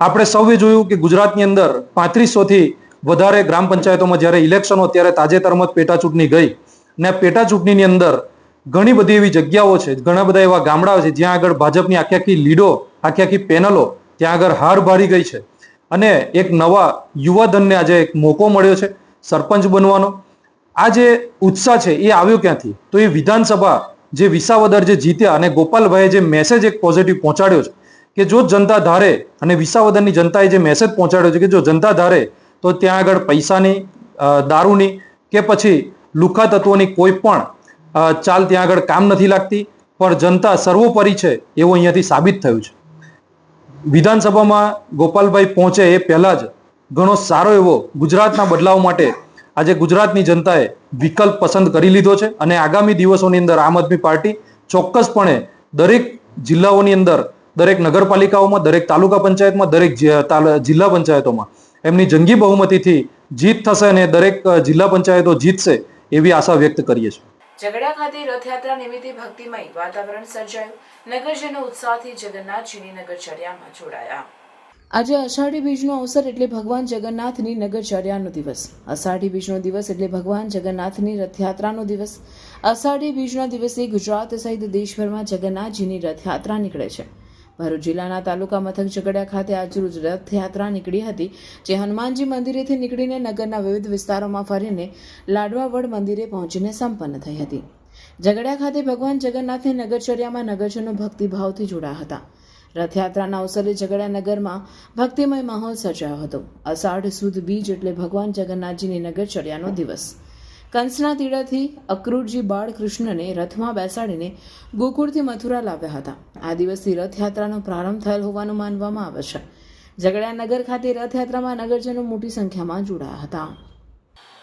આપણે સૌએ જોયું કે ગુજરાતની અંદર 3500થી વધારે ગ્રામ પંચાયતોમાં જ્યારે ઇલેક્શનો ત્યારે તાજેતરમાં જ પેટા ચૂંટણી ગઈ અને પેટા ચૂંટણીની અંદર ઘણી બધી એવી જગ્યાઓ છે, ઘણા બધા એવા ગામડાઓ છે જ્યાં આગળ ભાજપની આખી લીડો, આખી પેનલો ત્યાં આગળ હાર ભારી ગઈ છે અને એક નવા યુવાધનને આજે એક મોકો મળ્યો છે સરપંચ બનવાનો. આ જે ઉત્સાહ છે એ આવ્યો ક્યાંથી? તો એ વિધાનસભા જે વિસાવદર જે જીત્યા અને ગોપાલભાઈએ જે મેસેજ એક પોઝિટિવ પહોંચાડ્યો છે કે જો જનતા ધારે, અને વિસાવદરની જનતાએ જે મેસેજ પહોંચાડ્યો છે કે જો જનતા ધારે તો ત્યાં આગળ પૈસાની, દારૂની કે પછી લુખ્ખા તત્વોની કોઈ પણ ચાલ ત્યાં આગળ કામ નથી લાગતી, પણ જનતા સર્વોપરી છે એવું અહીંયાથી સાબિત થયું છે. વિધાનસભામાં ગોપાલભાઈ પહોંચે એ પહેલા જ ઘણો સારો એવો ગુજરાતના બદલાવ માટે આજે ગુજરાતની જનતાએ વિકલ્પ પસંદ કરી લીધો છે અને આગામી દિવસોની અંદર આમ આદમી પાર્ટી ચોક્કસપણે દરેક જિલ્લાઓની અંદર, દરેક નગરપાલિકાઓમાં, દરેક તાલુકા પંચાયતમાં, દરેક જિલ્લા પંચાયતોમાં એમની જંગી બહુમતીથી જીત થશે અને દરેક જિલ્લા પંચાયતો જીતશે એવી આશા વ્યક્ત કરીએ છીએ. ઝઘડા ખાતે રથયાત્રા નિમિત્તે ભક્તિમય વાતાવરણ સર્જાયું. નગરજનો ઉત્સાહથી જગન્નાથજીની નગરચર્યામાં જોડાયા. આજે અષાઢી બીજનો અવસર એટલે ભગવાન જગન્નાથની નગરચર્યાનો દિવસ. અષાઢી બીજનો દિવસ એટલે ભગવાન જગન્નાથની રથયાત્રાનો દિવસ. અષાઢી બીજના દિવસે ગુજરાત સહિત દેશભરમાં જગન્નાથજીની રથયાત્રા નીકળે છે. ભરૂચ જિલ્લાના તાલુકા મથક ઝઘડા ખાતે આજરોજ રથયાત્રા નીકળી હતી, જે હનુમાનજી મંદિરેથી નીકળીને નગરના વિવિધ વિસ્તારોમાં ફરીને લાડવાવડ મંદિરે પહોંચીને સંપન્ન થઈ હતી. ઝઘડા ખાતે ભગવાન જગન્નાથની નગરચર્યામાં નગરજનો ભક્તિભાવથી જોડાયા હતા. રથયાત્રાના અવસરે ઝઘડા નગરમાં ભક્તિમય માહોલ સર્જાયો હતો. અષાઢ સુદ બીજ એટલે ભગવાન જગન્નાથજીની નગરચર્યાનો દિવસ. કંસના તીડાથી અક્રૂરજી બાળકૃષ્ણને રથમાં બેસાડીને ગોકુળથી મથુરા લાવ્યા હતા. આ દિવસથી રથયાત્રાનો પ્રારંભ થયેલ હોવાનું માનવામાં આવે છે. ઝઘડા નગર ખાતે રથયાત્રામાં નગરજનો મોટી સંખ્યામાં જોડાયા હતા.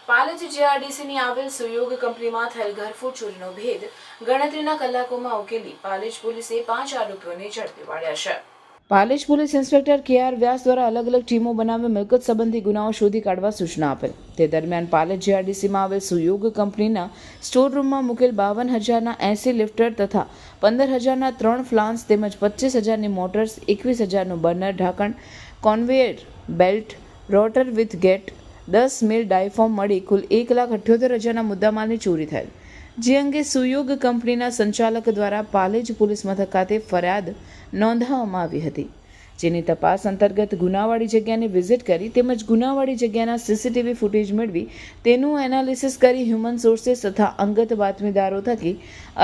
પાલેજ જીઆરડીસીની આવેલ સુયોગ કંપનીમાં થયેલ ઘરફોડ ચોરીનો ભેદ ગણતરીના કલાકોમાં ઉકેલી પાલેજ પોલીસે 5 આરોપીઓને ઝડપી પાડ્યા છે. Palej police inspector K R. Vyas દ્વારા અલગ અલગ ટીમો બનાવી મિલકત સંબંધી ગુનાઓ શોધી કાઢવા સૂચના આપેલ. તે દરમિયાન પાલેજ જીઆરડીસીમાં આવેલ સુયોગ કંપનીના સ્ટોર રૂમમાં મૂકેલ 52,000ના 80 લિફ્ટર તથા 15,000ના 3 ફ્લાન્સ તેમજ 25,000ની મોટર્સ, 21,000નું બર્નર ઢાંકણ, કોન્વેયર બેલ્ટ, રોટર વિથ ગેટ, 10 મિલ ડાયફોર્મ મળી કુલ 1,78,000ના મુદ્દામાલની ચોરી થયેલ. જે અંગે સુયોગ કંપનીના સંચાલક દ્વારા પાલેજ પોલીસ મથક ખાતે ફરિયાદ નોંધાવવામાં આવી હતી, જેની તપાસ અંતર્ગત ગુનાવાળી જગ્યાને વિઝિટ કરી તેમજ ગુનાવાળી જગ્યાના સીસીટીવી ફૂટેજ મેળવી તેનું એનાલિસિસ કરી હ્યુમન સોર્सेस તથા અંગત બાતમીદારો થકી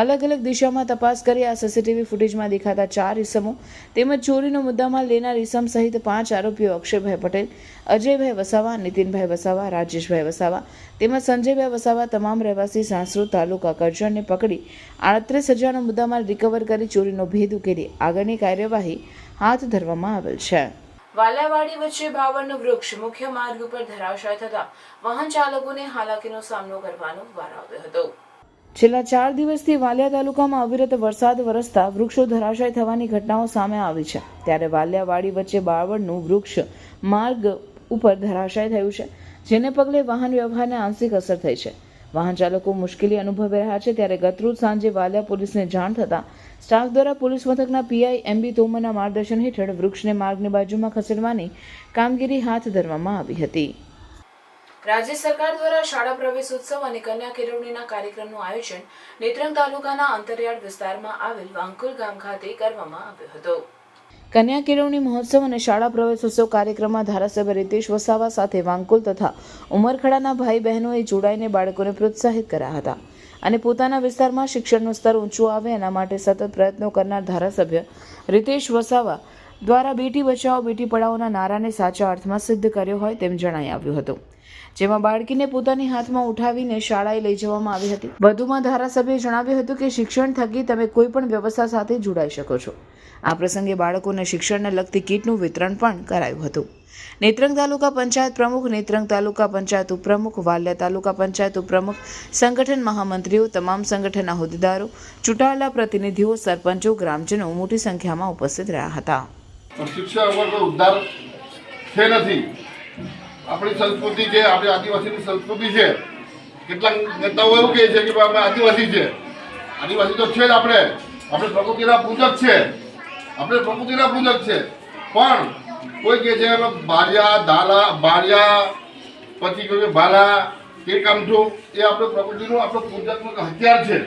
અલગ અલગ દિશામાં તપાસ કરી આ સીસીટીવી ફૂટેજમાં દેખાતા 4 ઇસમો તેમજ ચોરીનો મુદ્દામાલ લેનાર ઇસમ સહિત 5 આરોપીઓ અક્ષયભાઈ પટેલ, અજયભાઈ વસાવા, નીતિનભાઈ વસાવા, રાજેશભાઈ વસાવા તેમજ સંજયભાઈ વસાવા તમામ રહેવાસી સાંસરોદ તાલુકા કરજણને પકડી 38,000નો મુદ્દામાલ રિકવર કરી ચોરીનો ભેદ ઉકેલી આગળની કાર્યવાહી હાથ ધરવામાં આવેલ છે. વાલાવાડી વચ્ચે બાવળનું વૃક્ષ મુખ્ય માર્ગ ઉપર ધરાશાય થતા વાહન ચાલકોને હાલાકીનો સામનો કરવાનો વાર આવ્યો હતો. છેલ્લા 4 દિવસથી વાલિયા તાલુકામાં અવિરત વરસાદ વરસતા વૃક્ષો ધરાશાય થવાની ઘટનાઓ સામે આવી છે. ત્યારે વાલિયાવાડી વચ્ચે બાવળનું વૃક્ષ માર્ગ ઉપર ધરાશાય થયું છે, જેને પગલે વાહન વ્યવહારને આંશિક અસર થઈ છે. વાહન ચાલકો મુશ્કેલી અનુભવી રહ્યા છે. ત્યારે ગતરોજ સાંજે વાલિયા પોલીસને જાણ થતાં સ્ટાફ દ્વારા પોલીસ મથકના પીઆઈ એમબી તોમરના માર્ગદર્શન હેઠળ વૃક્ષને માર્ગની બાજુમાં ખસેડવાની કામગીરી હાથ ધરવામાં આવી હતી. રાજ્ય સરકાર દ્વારા શાળા પ્રવેશોત્સવ અને કન્યા કેળવણીના કાર્યક્રમનું આયોજન નેત્રંગ તાલુકાના અંતરિયાળ વિસ્તારમાં આવેલ વાંકુલ ગામ ખાતે કરવામાં આવ્યો હતો. કન્યા કેળવણી મહોત્સવ અને શાળા પ્રવેશોત્સવ કાર્યક્રમમાં ધારાસભ્ય રીતેશ વસાવા સાથે વાંકુલ તથા ઉમરખડાના ભાઈ બહેનોએ જોડાઈને બાળકોને પ્રોત્સાહિત કર્યા હતા. અને પોતાના વિસ્તારમાં શિક્ષણનું સ્તર ઊંચું આવે એના માટે સતત પ્રયત્નો કરનાર ધારાસભ્ય રીતેશ વસાવા દ્વારા બેટી બચાવો બેટી પઢાઓના નારાને સાચા અર્થમાં સિદ્ધ કર્યો હોય તેમ જણાઈ આવ્યું હતું, જેમાં બાળકીને પોતાની હાથમાં ઉઠાવીને શાળાએ લઈ જવામાં આવી હતી. વધુમાં ધારાસભ્યએ જણાવ્યું હતું કે શિક્ષણ થકી તમે કોઈ પણ વ્યવસ્થા સાથે જોડાઈ શકો છો. આ પ્રસંગે બાળકોને શિક્ષણને લગતી કીટનું વિતરણ પણ કરાયું હતું. નેત્રંગ તાલુકા પંચાયત પ્રમુખ, નેત્રંગ તાલુકા પંચાયત ઉપપ્રમુખ, વાલિયા તાલુકા પંચાયત ઉપપ્રમુખ, સંગઠન મહામંત્રીઓ, તમામ સંગઠનના હોદ્દેદારો, ચૂંટાયેલા પ્રતિનિધિઓ, સરપંચો, ગ્રામજનો મોટી સંખ્યામાં ઉપસ્થિત રહ્યા હતા. શિક્ષણ વગર કોઈ ઉદ્ધાર છે નથી. આપણી સંસ્કૃતિ છે, આપણી આદિવાસીની સંસ્કૃતિ છે. કેટલાક નેતાઓ એવું કહે છે કે અમે આદિવાસી છે. આદિવાસી તો છે જ, આપણે પ્રકૃતિના પૂજક છે. પણ કોઈ કહે છે બારિયા ધાલા બારિયા, પછી કોઈ ભાલા કે કામઠું, એ આપણે પ્રકૃતિનું આપણું પૂજકનું હથિયાર છે.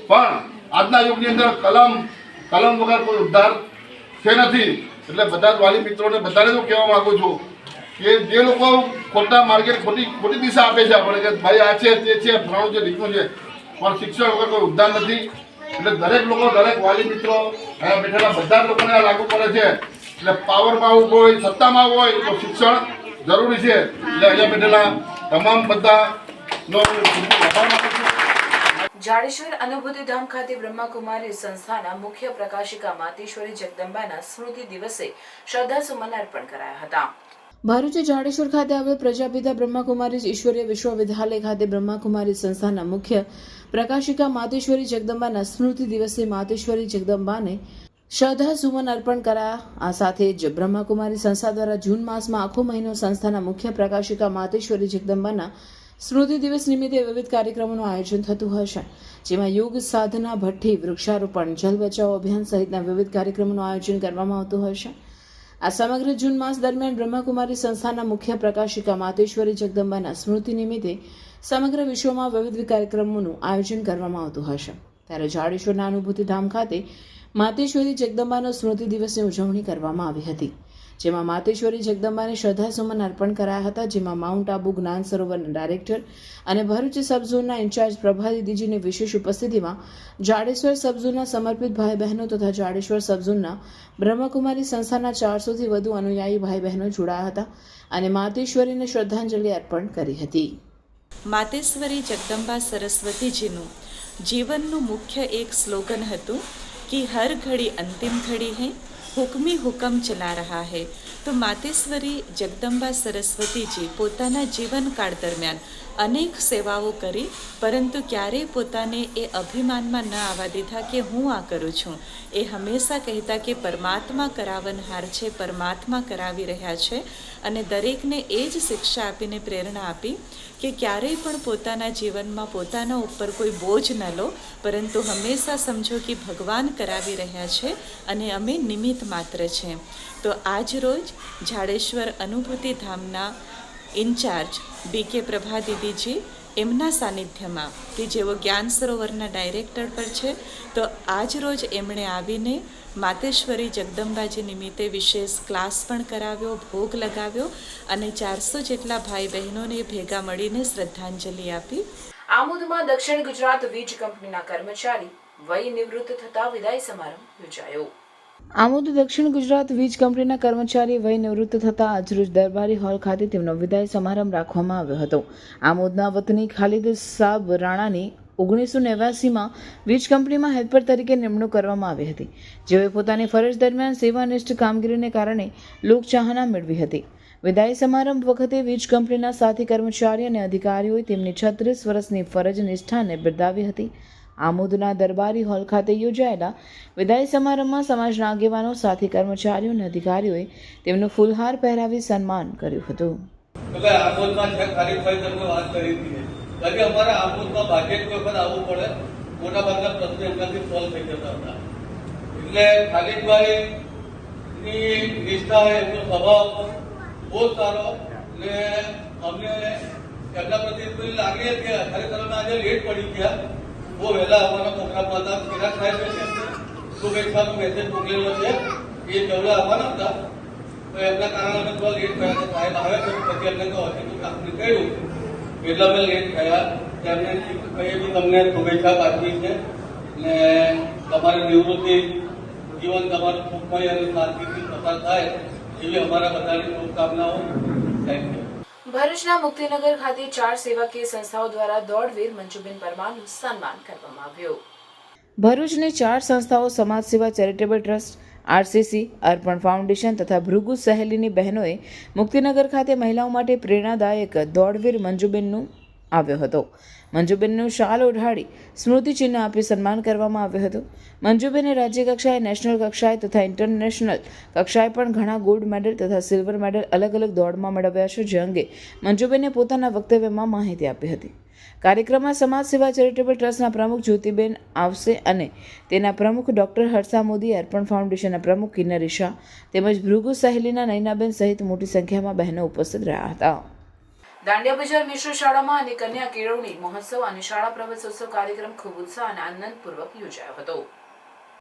પણ આજના યુગની અંદર કલમ વગર કોઈ ઉદ્ધાર છે નથી. એટલે બધા જ વાલી મિત્રોને બધાને તો કહેવા માંગુ છું કે જે લોકો ખોટા માર્ગે ખોટી દિશા આપે છે આપણે કે ભાઈ આ છે તે છે ફલાણું છે ઢીકણું છે, પણ શિક્ષણ વગર કોઈ ઉદ્ધાર નથી. એટલે દરેક લોકો, દરેક વાલી મિત્રો, અહીંયા બેઠેલા બધા જ લોકોને આ લાગુ પડે છે. એટલે પાવરમાં આવવું હોય, સત્તામાં આવવું હોય તો શિક્ષણ જરૂરી છે. એટલે અહીંયા બેઠેલા તમામ બધાનો આભાર માનું છું. જાડેશ્વર અનુભૂતિ ધામ ખાતે બ્રહ્માકુમારી સંસ્થાના મુખ્ય પ્રકાશિકા માતેશ્વરી જગદંબાના સ્મૃતિ દિવસે શ્રદ્ધાસુમન અર્પણ કરાયા હતા. ભરૂચ જાડેશ્વર ખાતે આવેલ પ્રજાપિતા બ્રહ્માકુમારી ઈશ્વરીય વિશ્વવિદ્યાલય ખાતે બ્રહ્માકુમારી સંસ્થાના મુખ્ય પ્રકાશિકા માતેશ્વરી જગદંબાના સ્મૃતિ દિવસે માતેશ્વરી જગદંબાને શ્રદ્ધાસુમન અર્પણ કરાયા. આ સાથે જ બ્રહ્માકુમારી સંસ્થા દ્વારા જૂન માસમાં આખો મહિનો સંસ્થાના મુખ્ય પ્રકાશિકા માતેશ્વરી જગદંબાના સ્મૃતિ દિવસ નિમિત્તે વિવિધ કાર્યક્રમોનું આયોજન થતું હશે, જેમાં યોગ સાધના, ભઠ્ઠી, વૃક્ષારોપણ, જલ બચાવો અભિયાન સહિતના વિવિધ કાર્યક્રમોનું આયોજન કરવામાં આવતું હશે. આ સમગ્ર જૂન માસ દરમિયાન બ્રહ્માકુમારી સંસ્થાના મુખ્ય પ્રકાશિકા માતેશ્વરી જગદંબાના સ્મૃતિ નિમિત્તે સમગ્ર વિશ્વમાં વિવિધ કાર્યક્રમોનું આયોજન કરવામાં આવતું હશે. ત્યારે જાડેશ્વરના અનુભૂતિ ધામ ખાતે માતેશ્વરી જગદંબાનો સ્મૃતિ દિવસની ઉજવણી કરવામાં આવી હતી, જેમાં માતેશ્વરી જગદંબાને શ્રદ્ધાસુમન અર્પણ કરાયા હતા, જેમાં માઉન્ટ આબુ જ્ઞાન સરોવરના ડાયરેક્ટર અને ભરૂચ સબઝોનના ઇન્ચાર્જ પ્રભા દીદીજીની વિશેષ ઉપસ્થિતિમાં જાડેશ્વર સબઝોનના સમર્પિત ભાઈ બહેનો તથા જાડેશ્વર સબઝોનના બ્રહ્મકુમારી સંસ્થાના 400થી વધુ અનુયાયી ભાઈ બહેનો જોડાયા હતા અને માતેશ્વરીને શ્રદ્ધાંજલિ અર્પણ કરી હતી. માતેશ્વરી જગદંબા સરસ્વતીજીનું જીવનનું મુખ્ય એક સ્લોગન હતું કે હર ઘડી અંતિમ ઘડી હૈ, હુકમી હુકમ ચલા રહા હૈ. તો માતેશ્વરી જગદંબા સરસ્વતીજી પોતાના જીવનકાળ દરમિયાન અનેક સેવાઓ કરી, પરંતુ ક્યારેય પોતાને એ અભિમાનમાં ન આવવા દીધા કે હું આ કરું છું. એ હંમેશા કહેતા કે પરમાત્મા કરાવનહાર છે, પરમાત્મા કરાવી રહ્યા છે. અને દરેકને એ જ શિક્ષા આપીને પ્રેરણા આપી કે ક્યારેય પણ પોતાના જીવનમાં પોતાના ઉપર કોઈ બોજ ન લો, પરંતુ હંમેશા સમજો કે ભગવાન કરાવી રહ્યા છે અને અમે નિમિત્ત માત્ર છે. તો આજ રોજ જાડેશ્વર અનુભૂતિ ધામના ઇન્ચાર્જ BK પ્રભા દીદીજી, એમના સાનિધ્યમાં કે જેઓ જ્ઞાન સરોવરના ડાયરેક્ટર પર છે, તો આજ રોજ એમણે આવીને માતેશ્વરી જગદંબાજી નિમિત્તે વિશેષ ક્લાસ પણ કરાવ્યો, ભોગ લગાવ્યો અને 400 જેટલા ભાઈ બહેનોને ભેગા મળીને શ્રદ્ધાંજલિ આપી. આમોદમાં દક્ષિણ ગુજરાત વીજ કંપનીના કર્મચારી વય નિવૃત્ત થતા વિદાય સમારંભ યોજાયો. આમોદ દક્ષિણ ગુજરાત વીજ કંપનીના કર્મચારી વય નિવૃત્ત થતા આજરોજ દરબારી હોલ ખાતે તેમનો વિદાય સમારંભ રાખવામાં આવ્યો હતો. આમોદના વતની ખાલિદ સાબ રાણાની 1989માં વીજ કંપનીમાં હેલ્પર તરીકે નિમણૂક કરવામાં આવી હતી, જેઓએ પોતાની ફરજ દરમિયાન સેવાનિષ્ઠ કામગીરીને કારણે લોકચાહના મેળવી હતી. વિદાય સમારંભ વખતે વીજ કંપનીના સાથી કર્મચારી અને અધિકારીઓએ તેમની 36 વર્ષની ફરજ નિષ્ઠાને બિરદાવી હતી. આમોદના દરબારી હોલ ખાતે યોજાયેલા વિદાય સમારંભમાં સમાજના આગેવાનો, સાથી કર્મચારીઓ અને અધિકારીઓએ તેમનું ફૂલહાર પહેરાવી સન્માન કર્યું હતું. બાકી અમારા આમોદમાં ભાગ્યે જ વખત આવવું પડે, મોટા ભાગના પ્રશ્નો એમનાથી સોલ્વ થઈ જતા હતા. એટલે ખાલિદભાઈની નિષ્ઠા, એમનો સ્વભાવ બહુ સારો. એટલે અમને એમના પ્રત્યે એટલી લાગણી હતી. ખરેખર અમે આજે લેટ પડી ગયા, બહુ વહેલા આવવાના પ્રોગ્રામમાં હતા. ચિરાગ સાહેબે શુભેચ્છાનો મેસેજ મોકલેલો છે, એ જવડા આવવાના હતા, તો એમના કારણે અમે થોડા લેટ થયા. સાહેબ આવ્યા છે, પછી એમને કહો કે કામ નીકળ્યું. એટલા મેં લેટ થયા ત્યારે કંઈ બી તમને શુભેચ્છા પાઠવી છે ને તમારી નિવૃત્તિ જીવન તમારું સુખમય અને શાંતિથી પસાર થાય એવી અમારા બધાની શુભકામનાઓ. Thank you. ભરૂચના મુક્તિનગર ખાતે 4 સેવાકીય સંસ્થાઓ દ્વારા દોડવીર મંજુબેન પરમારનું સન્માન કરવામાં આવ્યું. ભરૂચની 4 સંસ્થાઓ સમાજ સેવા ચેરિટેબલ ટ્રસ્ટ, આરસીસી, અર્પણ ફાઉન્ડેશન તથા ભૃગુ સહેલીની બહેનોએ મુક્તિનગર ખાતે મહિલાઓ માટે પ્રેરણાદાયક દોડવીર મંજુબેનનું આવ્યો હતો. મંજુબેનનું શાલ ઓઢાડી સ્મૃતિચિહ્ન આપી સન્માન કરવામાં આવ્યું હતું. મંજુબેને રાજ્ય કક્ષાએ, નેશનલ કક્ષાએ તથા ઇન્ટરનેશનલ કક્ષાએ પણ ઘણા ગોલ્ડ મેડલ તથા સિલ્વર મેડલ અલગ અલગ દોડમાં મેળવ્યા છે, જે અંગે મંજુબેને પોતાના વક્તવ્યમાં માહિતી આપી હતી. કાર્યક્રમમાં સમાજ સેવા ચેરિટેબલ ટ્રસ્ટના પ્રમુખ જ્યોતિબેન આવસે અને તેના પ્રમુખ ડોક્ટર હર્ષા મોદી, અર્પણ ફાઉન્ડેશનના પ્રમુખ કિન્નરી શાહ તેમજ ભૃગુ સહેલીના નૈનાબેન સહિત મોટી સંખ્યામાં બહેનો ઉપસ્થિત રહ્યા હતા. દાંડિયા બજાર મિશ્ર શાળામાં અને કન્યા કેળવણી મહોત્સવ અને શાળા પ્રવેશોત્સવ કાર્યક્રમ ખૂબ ઉત્સાહ અને આનંદપૂર્વક યોજાયો હતો.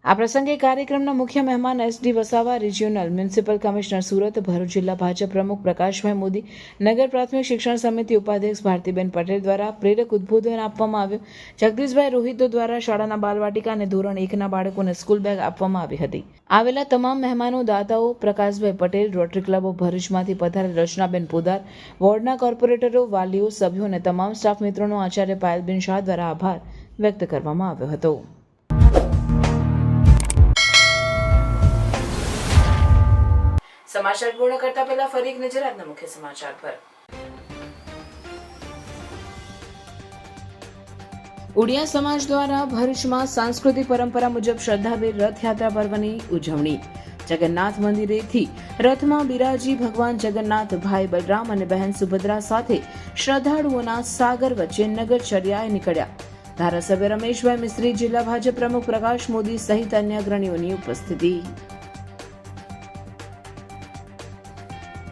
આ પ્રસંગે કાર્યક્રમના મુખ્ય મહેમાન SD Vasava, regional municipal commissioner Surat, Bharuch જિલ્લા ભાજપ પ્રમુખ પ્રકાશભાઈ મોદી, નગર પ્રાથમિક શિક્ષણ સમિતિ ઉપાધ્યક્ષ ભારતીબેન પટેલ દ્વારા પ્રેરક ઉદ્બોધન આપવામાં આવ્યું. જગદીશભાઈ રોહિતો દ્વારા શાળાના બાલવાટિકા અને ધોરણ 1ના બાળકોને સ્કૂલ બેગ આપવામાં આવી હતી. આવેલા તમામ મહેમાનો, દાતાઓ, પ્રકાશભાઈ પટેલ, રોટરી ક્લબો ભરૂચમાંથી પધારેલ રચનાબેન પોદાર, વોર્ડના કોર્પોરેટરો, વાલીઓ, સભ્યો અને તમામ સ્ટાફ મિત્રોનો આચાર્ય પાયલબેન શાહ દ્વારા આભાર વ્યક્ત કરવામાં આવ્યો હતો. સમાચાર પૂર્ણ કરતા પહેલા ફરી એક નજર આજના મુખ્ય સમાચાર પર. ઉડિયા સમાજ દ્વારા ભરૂચમાં સાંસ્કૃતિક પરંપરા મુજબ શ્રદ્ધાભેર રથયાત્રા પર્વની ઉજવણી. જગન્નાથ મંદિરેથી રથમાં બિરાજી ભગવાન જગન્નાથ, ભાઈ બલરામ અને બહેન સુભદ્રા સાથે શ્રદ્ધાળુઓના સાગર વચ્ચે નગરચર્યાએ નીકળ્યા. ધારાસભ્ય રમેશભાઈ મિસ્ત્રી, જિલ્લા ભાજપ પ્રમુખ પ્રકાશ મોદી સહિત અન્ય અગ્રણીઓની ઉપસ્થિતિ.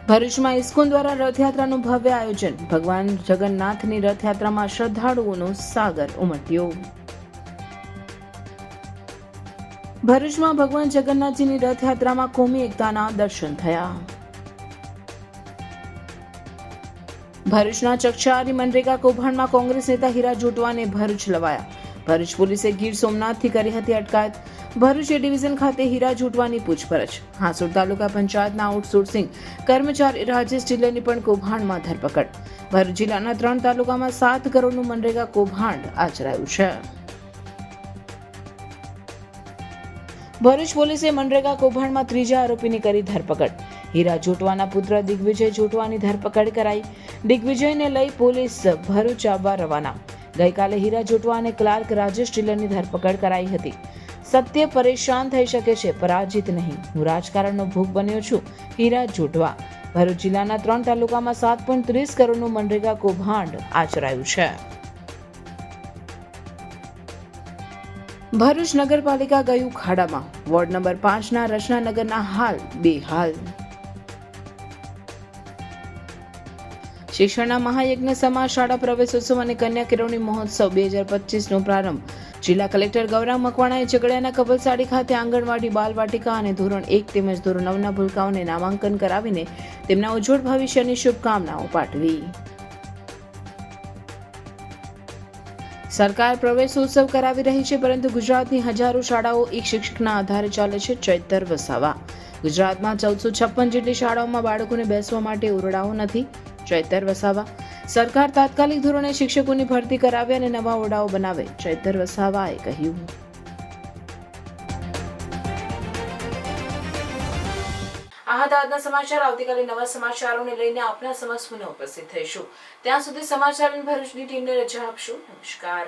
ભરૂચમાં ઇસ્કોન દ્વારા રથયાત્રાનું ભવ્ય આયોજન. ભગવાન જગન્નાથની રથયાત્રામાં શ્રદ્ધાળુઓનો સાગર ઉમટ્યો. ભરૂચમાં ભગવાન જગન્નાથજીની રથયાત્રામાં કોમી એકતાના દર્શન થયા. ભરૂચના ચકચારી મનરેગા કૌભાંડમાં કોંગ્રેસ નેતા હીરા જોટવાને ભરૂચ લવાયા. ભરૂચ પોલીસે ગીર સોમનાથથી કરી હતી અટકાયત. ભરૂચ ડિવિઝન ખાતે હીરા જોટવાની પૂછપરછ. હાંસોડ તાલુકા પંચાયતના આઉટસોર્સિંગ કર્મચારી રાજેશ ઢીલેની પણ કૌભાંડમાં ધરપકડ. ભરૂચ જિલ્લાના 3 તાલુકામાં 7 કરોડનું મનરેગા કૌભાંડ આચરાયું છે. ભરૂચ પોલીસે મનરેગા કૌભાંડમાં 3જા આરોપીની કરી ધરપકડ. હીરા જોટવાના પુત્ર દિગ્વિજય જોટવાની ધરપકડ કરાઈ. દિગ્વિજયને લઈ પોલીસ ભરૂચ આવવા રવાના. ગઈકાલે હીરા જોટવા અને ક્લાર્ક રાજેશ ઢીલરની ધરપકડ કરાઈ હતી. સત્ય પરેશાન થઈ શકે છે, પરાજિત નહીં. હું રાજકારણનો ભોગ બન્યો છું. હીરા જોટવા. ભરૂચ જિલ્લાના 3 તાલુકામાં 7.30 કરોડનું મનરેગા કૌભાંડ આચરાયું છે. ભરૂચ નગરપાલિકા ગયું ખાડામાં. વોર્ડ નંબર 5ના રચનાનગરના હાલ બેહાલ. શિક્ષણના મહાયજ્ઞ સમાજ શાળા પ્રવેશોત્સવ અને કન્યા કેળવણી મહોત્સવ 2025નો પ્રારંભ. જિલ્લા કલેક્ટર ગૌરાંગ મકવાણાએ ઝઘડિયાના કબલસાડી ખાતે આંગણવાડી, બાલવાટિકા અને ધોરણ 1 તેમજ ધોરણ 9ના ભૂલકાઓને નામાંકન કરાવીને તેમના ઉજ્જવળ ભવિષ્યની શુભકામનાઓ પાઠવી. સરકાર પ્રવેશોત્સવ કરાવી રહી છે, પરંતુ ગુજરાતની હજારો શાળાઓ એક શિક્ષકના આધારે ચાલે છે. ચૈતર વસાવા. ગુજરાતમાં 1456 જેટલી શાળાઓમાં બાળકોને બેસવા માટે ઓરડાઓ નથી. ચૈતર વસાવા. સરકાર તાત્કાલિક ધોરણે શિક્ષકોની ભરતી કરાવે અને નવા ઓરડાઓ બનાવે. ચૈતર વસાવાએ કહ્યું. આ હતા આજના સમાચાર. આવતીકાલે નવા સમાચારોને લઈને આપના સમક્ષ પુનઃ ઉપસ્થિત થઈશું. ત્યાં સુધી સમાચાર ભરૂચની ટીમને રજા આપશો. નમસ્કાર.